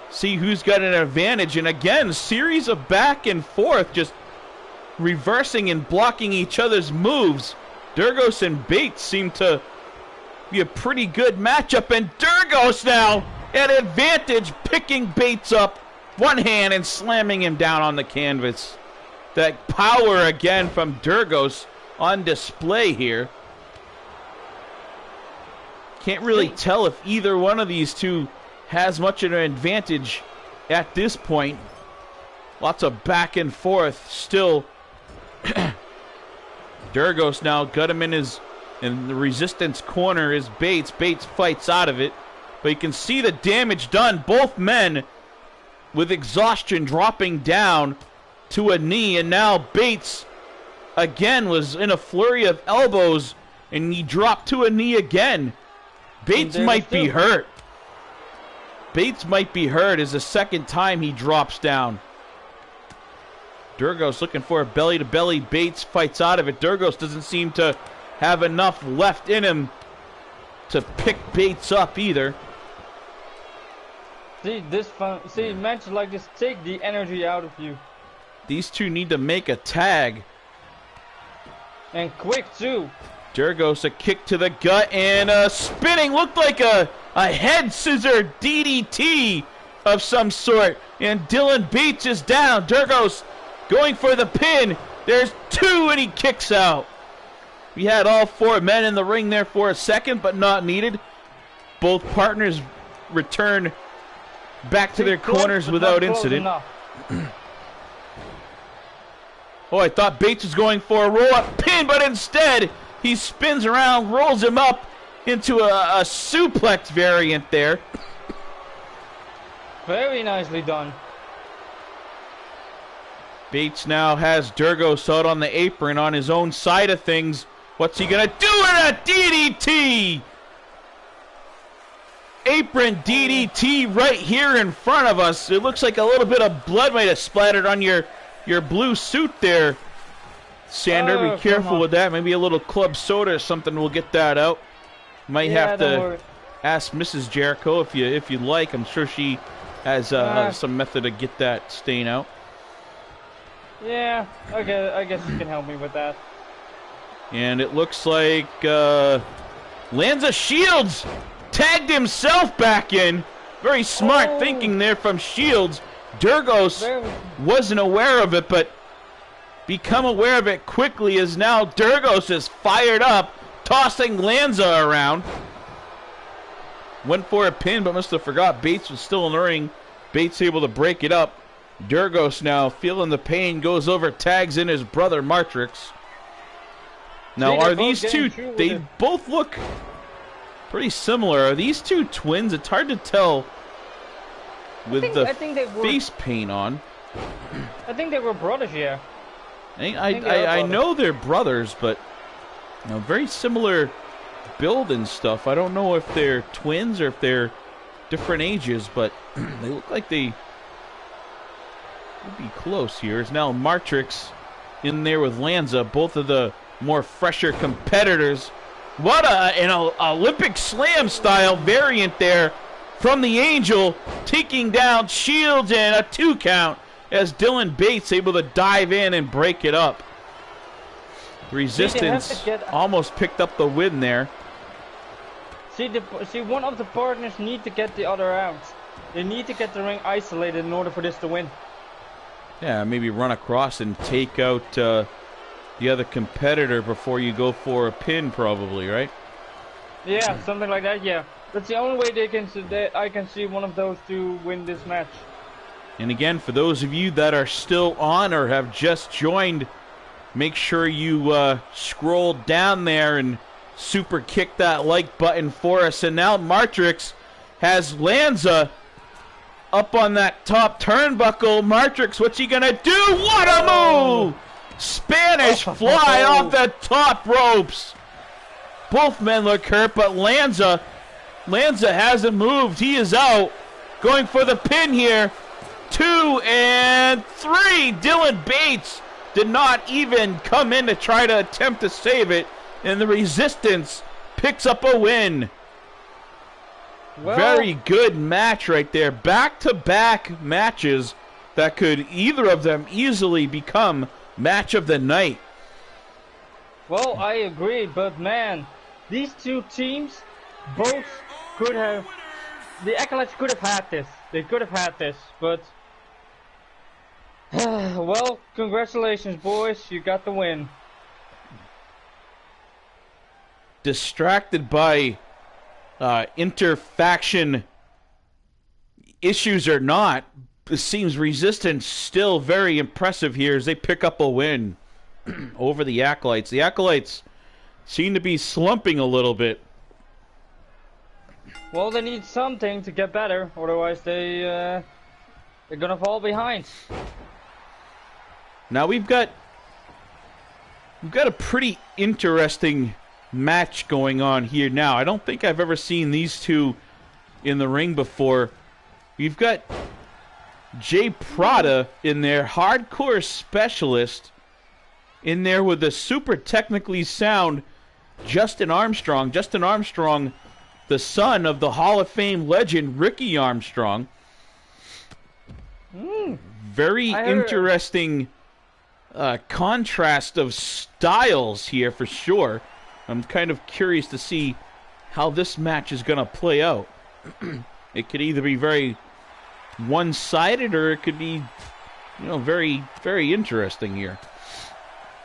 see who's got an advantage. And again, series of back and forth, just reversing and blocking each other's moves. Durgos and Bates seem to be a pretty good matchup, and Durgos now at advantage, picking Bates up one hand and slamming him down on the canvas. That power again from Durgos on display here. Can't really tell if either one of these two has much of an advantage at this point. Lots of back and forth still. Durgos now got him in the resistance corner is Bates. Bates fights out of it, but you can see the damage done. Both men with exhaustion dropping down to a knee, and now Bates again was in a flurry of elbows and he dropped to a knee again. Bates might be hurt. Bates might be hurt as the second time he drops down. Durgos looking for a belly-to-belly. Bates fights out of it. Durgos doesn't seem to have enough left in him to pick Bates up either. See, matches like this take the energy out of you. These two need to make a tag. And quick, too. Durgos, a kick to the gut, and a spinning, looked like a head scissor DDT of some sort. And Dylan Bates is down. Durgos going for the pin. There's two, and he kicks out. We had all four men in the ring there for a second, but not needed. Both partners return back to their corners without incident. Oh, I thought Bates was going for a roll-up pin, but instead he spins around, rolls him up into a suplex variant there. Very nicely done. Bates now has Durgos out on the apron on his own side of things. What's he going to do in a DDT? Apron DDT right here in front of us. It looks like a little bit of blood might have splattered on your blue suit there. Sander, be careful with that. Maybe a little club soda or something will get that out. Might have to ask Mrs. Jericho if you'd like. I'm sure she has some method to get that stain out. Yeah, okay, I guess you can help me with that. And it looks like Lanza Shields tagged himself back in. Very smart thinking there from Shields. Durgos wasn't aware of it, but become aware of it quickly as now Durgos is fired up, tossing Lanza around. Went for a pin, but must have forgot Bates was still in the ring. Bates able to break it up. Durgos now feeling the pain, goes over, tags in his brother Martrix. Now, are these two, they both look pretty similar. Are these two twins? It's hard to tell with the face paint on. I think they were brothers, yeah. I know they're brothers, but you know, very similar build and stuff. I don't know if they're twins or if they're different ages, but they look like they would be close here. Is now Martrix in there with Lanza, both of the more fresher competitors. What an Olympic Slam style variant there from the Angel, taking down Shields and a 2 count as Dylan Bates able to dive in and break it up. Resistance almost picked up the win there. See, one of the partners need to get the other out. They need to get the ring isolated in order for this to win. Yeah, maybe run across and take out the other competitor before you go for a pin, probably, right? Yeah, something like that, yeah. That's the only way I can see one of those two win this match. And again, for those of you that are still on or have just joined, make sure you scroll down there and super kick that like button for us. And now Martrix has Lanza up on that top turnbuckle. Martrix, what's he gonna do? What a move! Spanish fly off the top ropes. Both men look hurt, but Lanza hasn't moved. He is out. Going for the pin here. 2 and 3. Dylan Bates did not even come in to try to attempt to save it, and the Resistance picks up a win. Well, very good match right there. Back-to-back matches that could either of them easily become match of the night. Well, I agree, but man, these two teams both could have, the Acolytes could have had this. They could have had this, but well, congratulations, boys. You got the win. Distracted by interfaction issues or not, it seems Resistance still very impressive here as they pick up a win over the Acolytes. The Acolytes seem to be slumping a little bit. Well, they need something to get better, otherwise they're gonna fall behind. Now we've got a pretty interesting match going on here now. I don't think I've ever seen these two in the ring before. We've got Jay Prada in there, hardcore specialist, in there with the super technically sound Justin Armstrong. Justin Armstrong, the son of the Hall of Fame legend Ricky Armstrong. Very interesting contrast of styles here for sure. I'm kind of curious to see how this match is going to play out. It could either be very one-sided or it could be, very, very interesting here.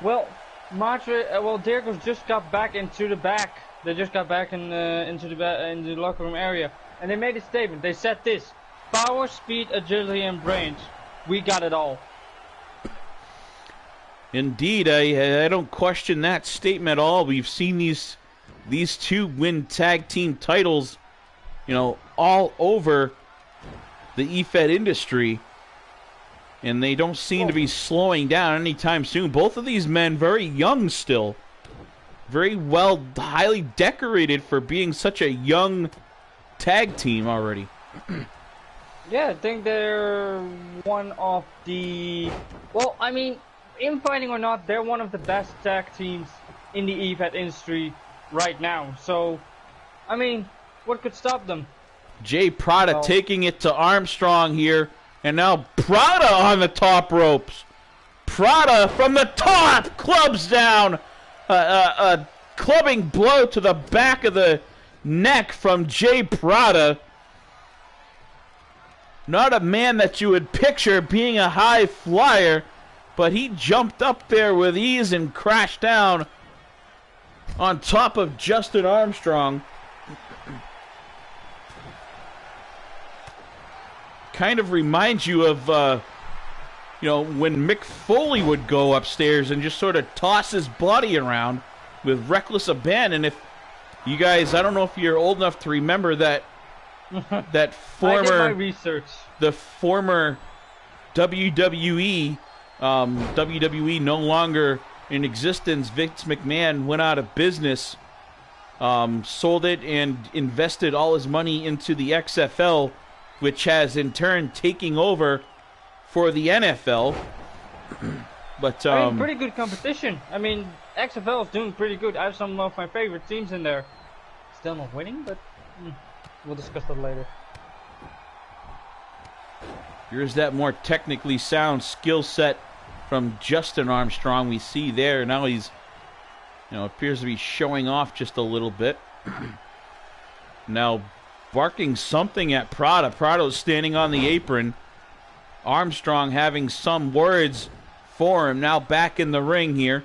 Well, Jericho's just got back into the back. They just got back into the locker room area, and they made a statement. They said this: power, speed, agility, and brains. We got it all. Indeed, I don't question that statement at all. We've seen these two win tag team titles, all over the EFED industry, and they don't seem to be slowing down anytime soon. Both of these men very young still. Very well, highly decorated for being such a young tag team already. Yeah, I think they're one of the... Well, I mean, infighting or not, they're one of the best tag teams in the EFED industry right now. So, I mean, what could stop them? Jay Prada taking it to Armstrong here. And now Prada on the top ropes. Prada from the top clubs down. A clubbing blow to the back of the neck from Jay Prada. Not a man that you would picture being a high flyer, but he jumped up there with ease and crashed down on top of Justin Armstrong. Kind of reminds you of, when Mick Foley would go upstairs and just sort of toss his body around with reckless abandon. If you guys, I don't know if you're old enough to remember that former... I did my research. The former WWE, WWE no longer in existence, Vince McMahon went out of business, sold it and invested all his money into the XFL, which has in turn taking over for the NFL. But I mean, pretty good competition. I mean, XFL is doing pretty good. I have some of my favorite teams in there. Still not winning, but we'll discuss that later. Here's that more technically sound skill set from Justin Armstrong. We see there now he's, appears to be showing off just a little bit. Now barking something at Prada. Prado's standing on the apron. Armstrong having some words for him. Now back in the ring here.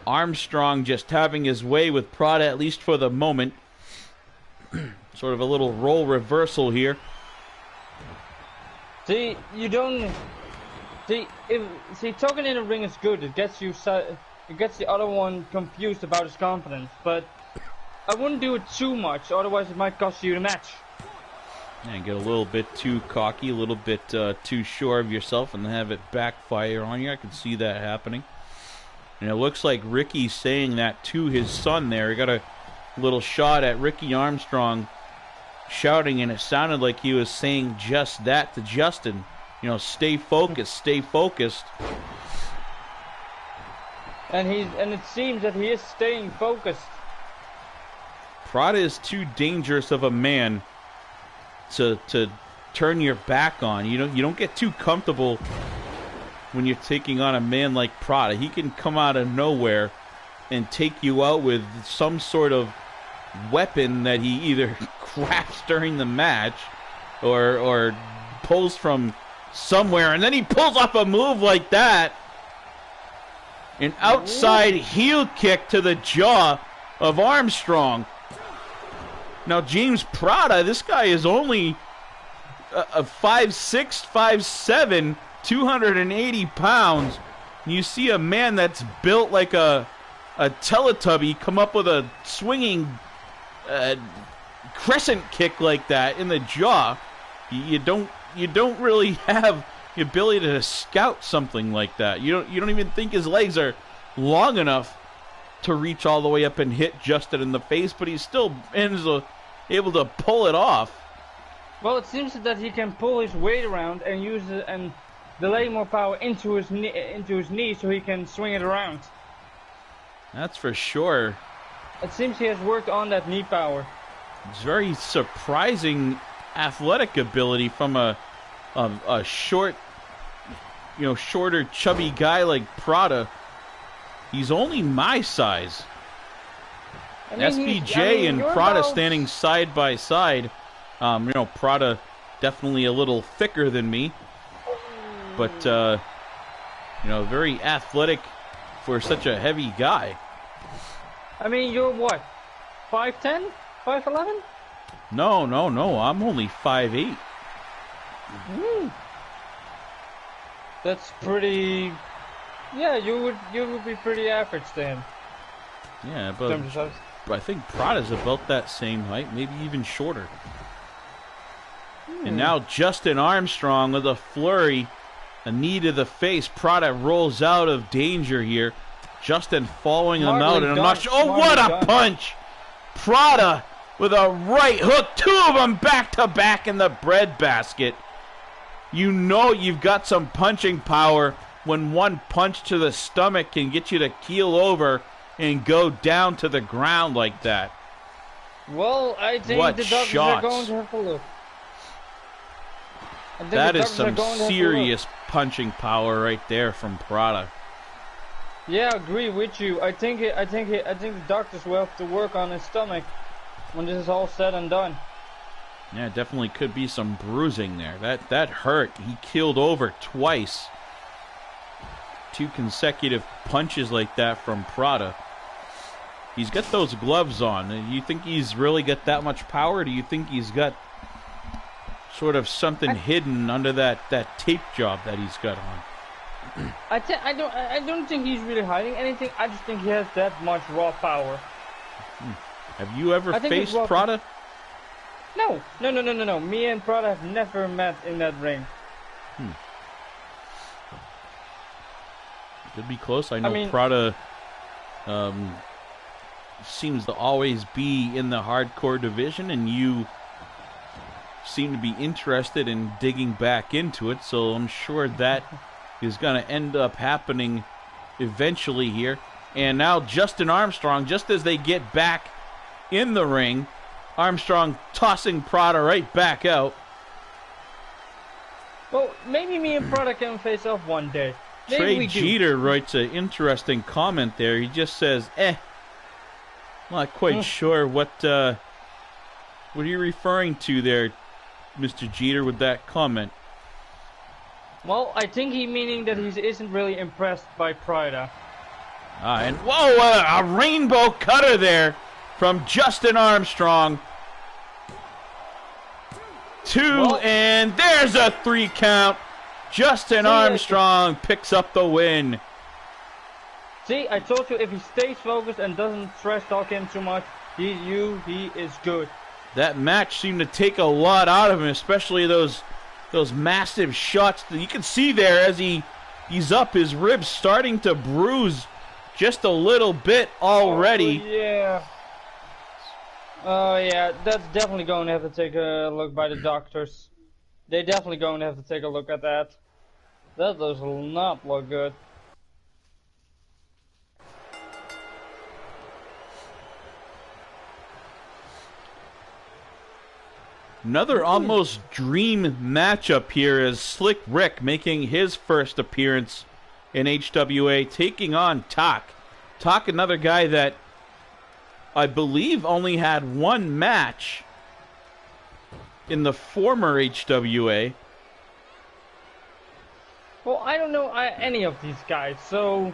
Armstrong just having his way with Prada, at least for the moment. Sort of a little role reversal here. See, you don't... See, talking in the ring is good. It gets you... It gets the other one confused about his confidence. But I wouldn't do it too much, otherwise it might cost you the match. And get a little bit too cocky, a little bit too sure of yourself, and have it backfire on you. I can see that happening. And it looks like Ricky's saying that to his son there. He got a little shot at Ricky Armstrong shouting, and it sounded like he was saying just that to Justin. Stay focused, stay focused. And it seems that he is staying focused. Prada is too dangerous of a man to turn your back on. You don't get too comfortable when you're taking on a man like Prada. He can come out of nowhere and take you out with some sort of weapon that he either crafts during the match or pulls from somewhere, and then he pulls off a move like that. An outside heel kick to the jaw of Armstrong. Now, James Prada, this guy is only a 5'6", 5'7", 280 pounds. And you see a man that's built like a Teletubby come up with a swinging crescent kick like that in the jaw. You don't really have the ability to scout something like that. You don't even think his legs are long enough to reach all the way up and hit Justin in the face, but he still ends able to pull it off. Well, it seems that he can pull his weight around and use it and delay more power into his knee so he can swing it around. That's for sure. It seems he has worked on that knee power. It's very surprising athletic ability from a a short, shorter, chubby guy like Prada. He's only my size. I mean, SBJ and Prada standing side by side. Prada definitely a little thicker than me, but very athletic for such a heavy guy. I mean, you're what? 5'10", 5'11"? No. I'm only 5'8". That's pretty. Yeah, you would be pretty average to him. Yeah, but I think Prada's about that same height, maybe even shorter. And now Justin Armstrong with a flurry, a knee to the face. Prada rolls out of danger here. Justin following him out, and I'm not sure. Oh, what a punch! Prada with a right hook, two of them back to back in the breadbasket. You know you've got some punching power when one punch to the stomach can get you to keel over and go down to the ground like that. Well, I think the doctors are going to have a look. That is some serious punching power right there from Prada. Yeah, I agree with you. I think the doctors will have to work on his stomach when this is all said and done. Yeah, definitely could be some bruising there. That hurt. He keeled over twice. 2 consecutive punches like that from Prada. He's got those gloves on. Do you think he's really got that much power? Do you think he's got sort of something hidden under that tape job that he's got on? I don't think he's really hiding anything. I just think he has that much raw power. Have you ever faced Prada? No. Me and Prada have never met in that ring. Could be close. I mean, Prada seems to always be in the hardcore division, and you seem to be interested in digging back into it, so I'm sure that is going to end up happening eventually here. And now Justin Armstrong, just as they get back in the ring, Armstrong tossing Prada right back out. Well, maybe me and Prada can face off one day. Trey Jeter writes an interesting comment there. He just says, not quite sure what are you referring to there, Mr. Jeter, with that comment? Well, I think he meaning that he isn't really impressed by Prada. And whoa, a rainbow cutter there from Justin Armstrong. 2, and there's a 3 count. Justin Armstrong picks up the win. See, I told you, if he stays focused and doesn't trash talk him too much, he is good. That match seemed to take a lot out of him, especially those massive shots that you can see there as he's up, his ribs starting to bruise just a little bit already. Oh yeah, that's definitely going to have to take a look by the doctors. They're definitely going to have to take a look at that. That does not look good. Another almost dream matchup here is Slick Rick making his first appearance in HWA, taking on Tak. Tak, another guy that I believe only had one match in the former HWA. Well, I don't know any of these guys, so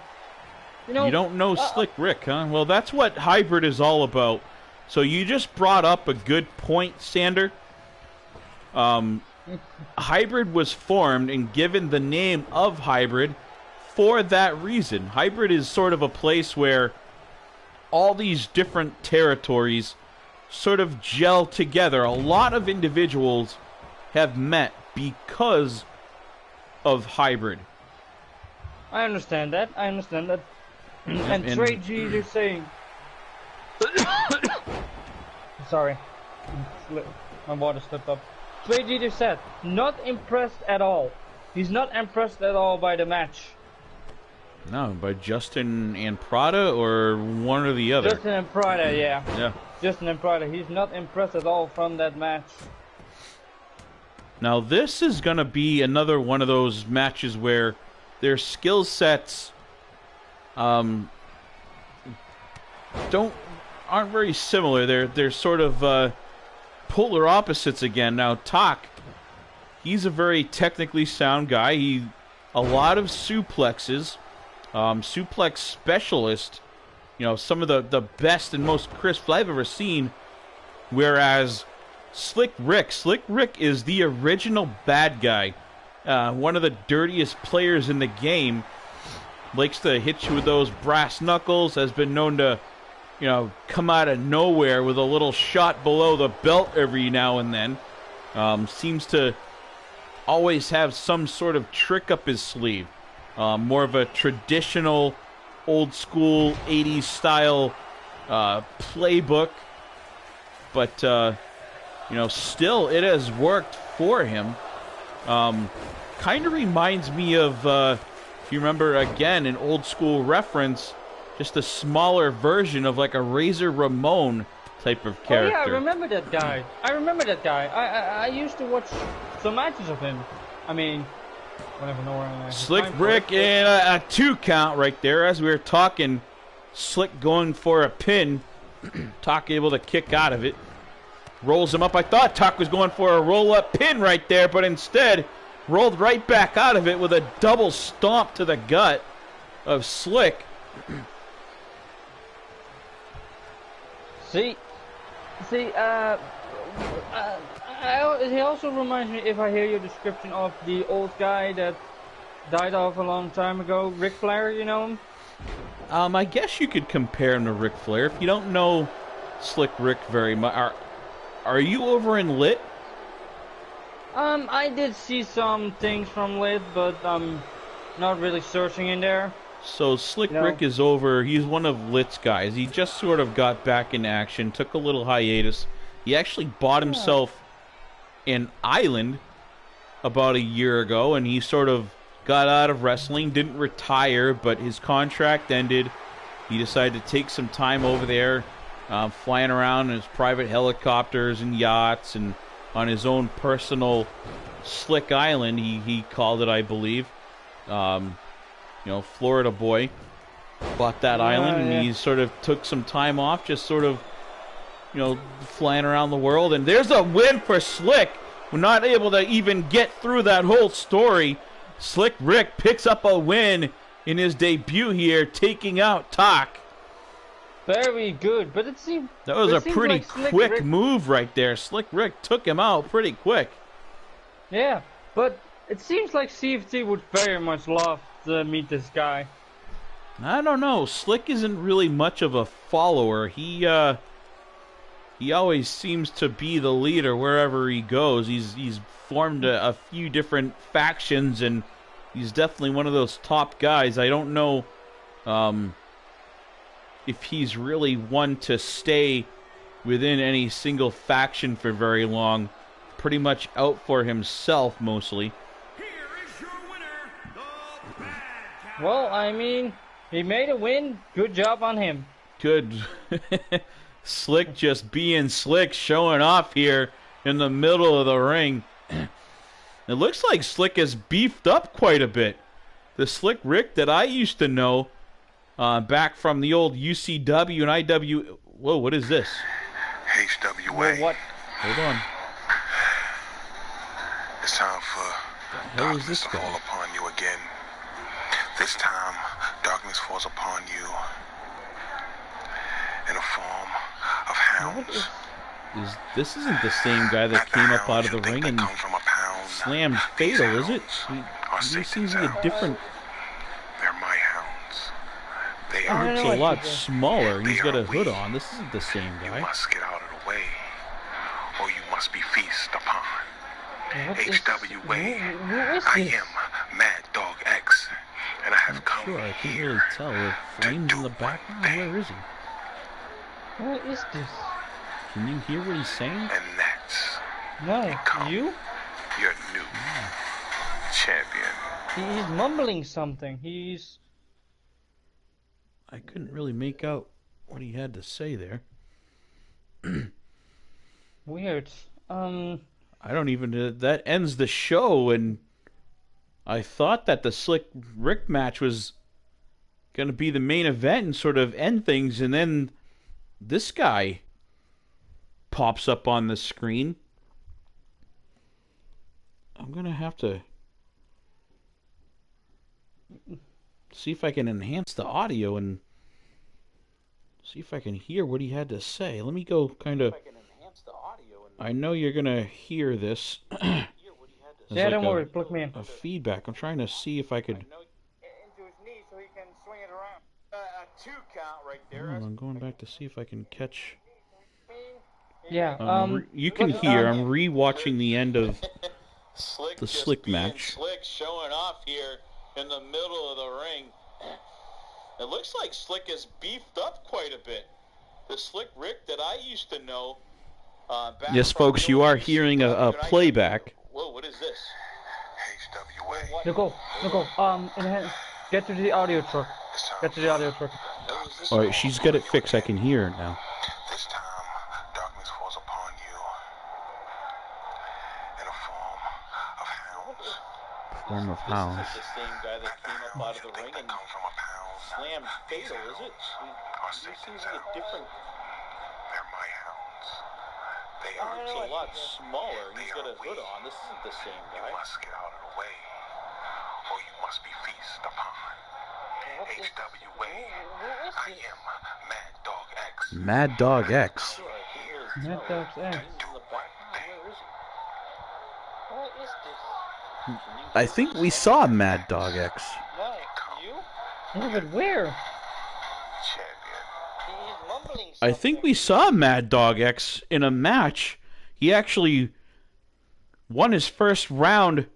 you don't know Slick Rick, huh? Well, that's what Hybrid is all about. So you just brought up a good point, Sander. Hybrid was formed and given the name of Hybrid for that reason. Hybrid is sort of a place where all these different territories sort of gel together. A lot of individuals have met because of Hybrid. I understand that. And Trey G is saying... Sorry. My water slipped up. Trey Jeter said, not impressed at all. He's not impressed at all by the match. No, by Justin and Prada or one or the other? Justin and Prada, yeah. Yeah. Justin and Prada. He's not impressed at all from that match. Now, this is going to be another one of those matches where their skill sets aren't very similar. They're sort of polar opposites again. Now, Tak, he's a very technically sound guy. A lot of suplexes, suplex specialist. You know, some of the best and most crisp I've ever seen. Whereas Slick Rick is the original bad guy. One of the dirtiest players in the game. Likes to hit you with those brass knuckles. Has been known to, you know, come out of nowhere with a little shot below the belt every now and then. Seems to always have some sort of trick up his sleeve. More of a traditional, old school, 80s style playbook. But, you know, still, it has worked for him. Kind of reminds me of, if you remember, again, an old school reference, just a smaller version of like a Razor Ramon type of character. Oh, yeah, I remember that guy. I used to watch some matches of him. I mean, I never know where I'm at. Slick Rick and a 2 count right there as we were talking. Slick going for a pin. Tak able to kick out of it. Rolls him up. I thought Tak was going for a roll-up pin right there, but instead rolled right back out of it with a double stomp to the gut of Slick. See, he also reminds me, if I hear your description, of the old guy that died off a long time ago, Ric Flair, you know him? I guess you could compare him to Ric Flair. If you don't know Slick Rick very much, are you over in Lit? I did see some things from Lit, but I'm not really searching in there. So Slick Rick is over. He's one of Lit's guys. He just sort of got back in action, took a little hiatus. He actually bought himself an island about a year ago, and he sort of got out of wrestling, didn't retire, but his contract ended. He decided to take some time over there, flying around in his private helicopters and yachts, and on his own personal Slick Island, he called it, I believe. You know, Florida boy bought that island, and he sort of took some time off, just sort of, you know, flying around the world. And there's a win for Slick. We're not able to even get through that whole story. Slick Rick picks up a win in his debut here, taking out Tak. Very good, but it seemed... That was a pretty quick move right there. Slick Rick took him out pretty quick. Yeah, but it seems like CFT would very much love to meet this guy. I don't know. Slick isn't really much of a follower. He always seems to be the leader wherever he goes. He's formed a few different factions, and he's definitely one of those top guys. I don't know if he's really one to stay within any single faction for very long. Pretty much out for himself mostly. Well, I mean, he made a win. Good job on him. Good. Slick just being Slick, showing off here in the middle of the ring. It looks like Slick has beefed up quite a bit. The Slick Rick that I used to know back from the old UCW and IW... Whoa, what is this? HWA. Well, what? Hold on. It's time for darkness to fall upon you again. This time, darkness falls upon you in a form of hounds. This isn't the same guy that came up out of the ring and slammed Fatal, is it? He seems to be a different... They're my hounds. They He looks a lot people. smaller. He's got a hood we. on. This isn't the same guy. You must get out of the way, or you must be feasted upon. HWA, I am Mad Dog X, and I have come Sure, I can't really tell. With flames in the background? Where is he? What is this? Can you hear what he's saying? And that's No, you? your new champion. He's mumbling something. I couldn't really make out what he had to say there. Weird. I don't even... that ends the show, and I thought that the Slick Rick match was going to be the main event and sort of end things, and then this guy pops up on the screen. I'm going to have to see if I can enhance the audio and see if I can hear what he had to say. Let me go kind of... I know you're going to hear this. Yeah, don't worry. Plug me in. A feedback. I'm trying to see if I could... Into his knee so he can swing it around. A 2 count right there. I'm going back to see if I can catch... Yeah, you can hear. I'm re-watching the end of Slick the Slick match. Slick showing off here in the middle of the ring. It looks like Slick has beefed up quite a bit. The Slick Rick that I used to know. Yes, folks, you are hearing a playback. Whoa, what is this? HWA. Nicole, get to the audio truck. Get to the audio truck. All right, she's got it fixed. I can hear her now. This time, darkness falls upon you in a form of hounds. Form of hounds. This is the same guy that came up out of the ring and Come from a pound. slammed Fatal, is it? He seems like a different... They're my hounds. They He are looks a lot smaller. He's got a hood on. This isn't the same You guy. must get out of the way, or you must be feast upon. HWA. I am Mad Dog X. Mad Dog X. Mad Dog X. What is this? I think we saw Mad Dog X. No, you? Yeah, but where? Champion. He's mumbling I think we saw Mad Dog X in a match. He actually won his first round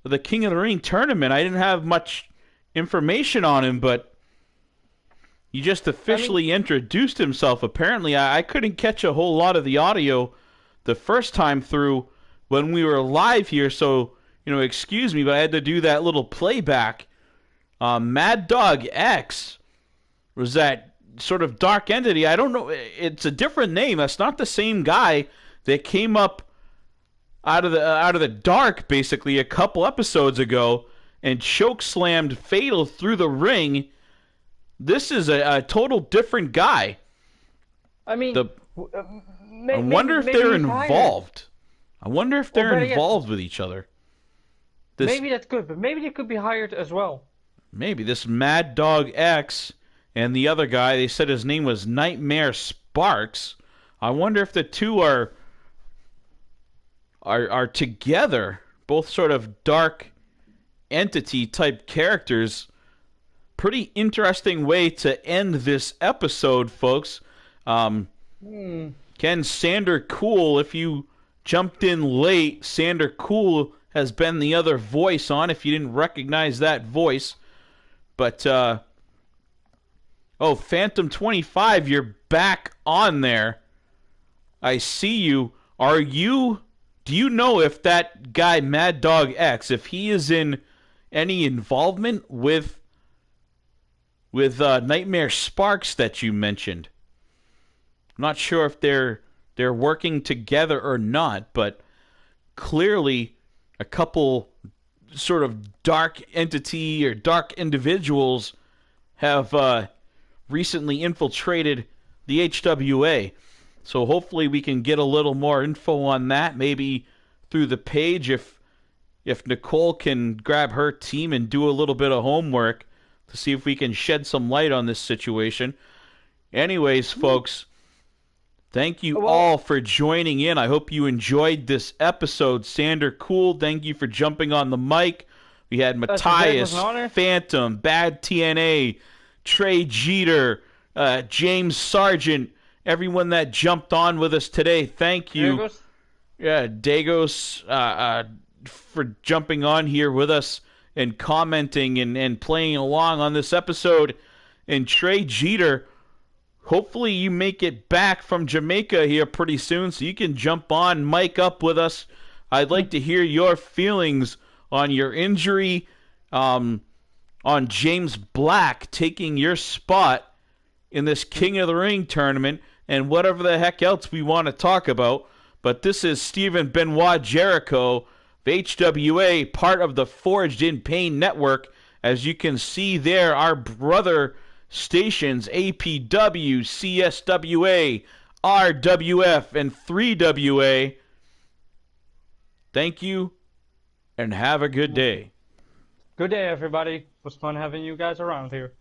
of the King of the Ring tournament. I didn't have much information on him, but he just officially introduced himself. Apparently, I couldn't catch a whole lot of the audio the first time through when we were live here, so, excuse me, but I had to do that little playback. Mad Dog X was that sort of dark entity. I don't know. It's a different name. That's not the same guy that came up out of the dark, basically, a couple episodes ago and chokeslammed Fatal through the ring. This is a total different guy. I mean, I wonder if they're involved. I wonder if they're involved with each other. Maybe that's good, but maybe they could be hired as well. Maybe this Mad Dog X and the other guy, they said his name was Nightmare Sparks. I wonder if the two are together, both sort of dark entity type characters. Pretty interesting way to end this episode, folks. Ken, Sander Cool, if you jumped in late, Sander Cool has been the other voice on, if you didn't recognize that voice. But, Phantom 25, you're back on there. I see you. Do you know if that guy, Mad Dog X, if he is in any involvement with Nightmare Sparks that you mentioned? I'm not sure if they're working together or not, but clearly a couple sort of dark entity or dark individuals have recently infiltrated the HWA. So hopefully we can get a little more info on that, maybe through the page if Nicole can grab her team and do a little bit of homework to see if we can shed some light on this situation. Anyways, folks, thank you all for joining in. I hope you enjoyed this episode. Sander Cool, thank you for jumping on the mic. We had Matthias, Phantom, Bad TNA, Trey Jeter, James Sargent, everyone that jumped on with us today. Thank you. Dagos? Yeah, Dagos, for jumping on here with us and commenting and playing along on this episode. And Trey Jeter, hopefully you make it back from Jamaica here pretty soon so you can jump on, mic up with us. I'd like to hear your feelings on your injury, on James Black taking your spot in this King of the Ring tournament, and whatever the heck else we want to talk about. But this is Stephen Benoit Jericho of HWA, part of the Forged in Pain Network. As you can see there, our brother stations, APW, CSWA, RWF, and 3WA. Thank you, and have a good day. Good day, everybody. It was fun having you guys around here.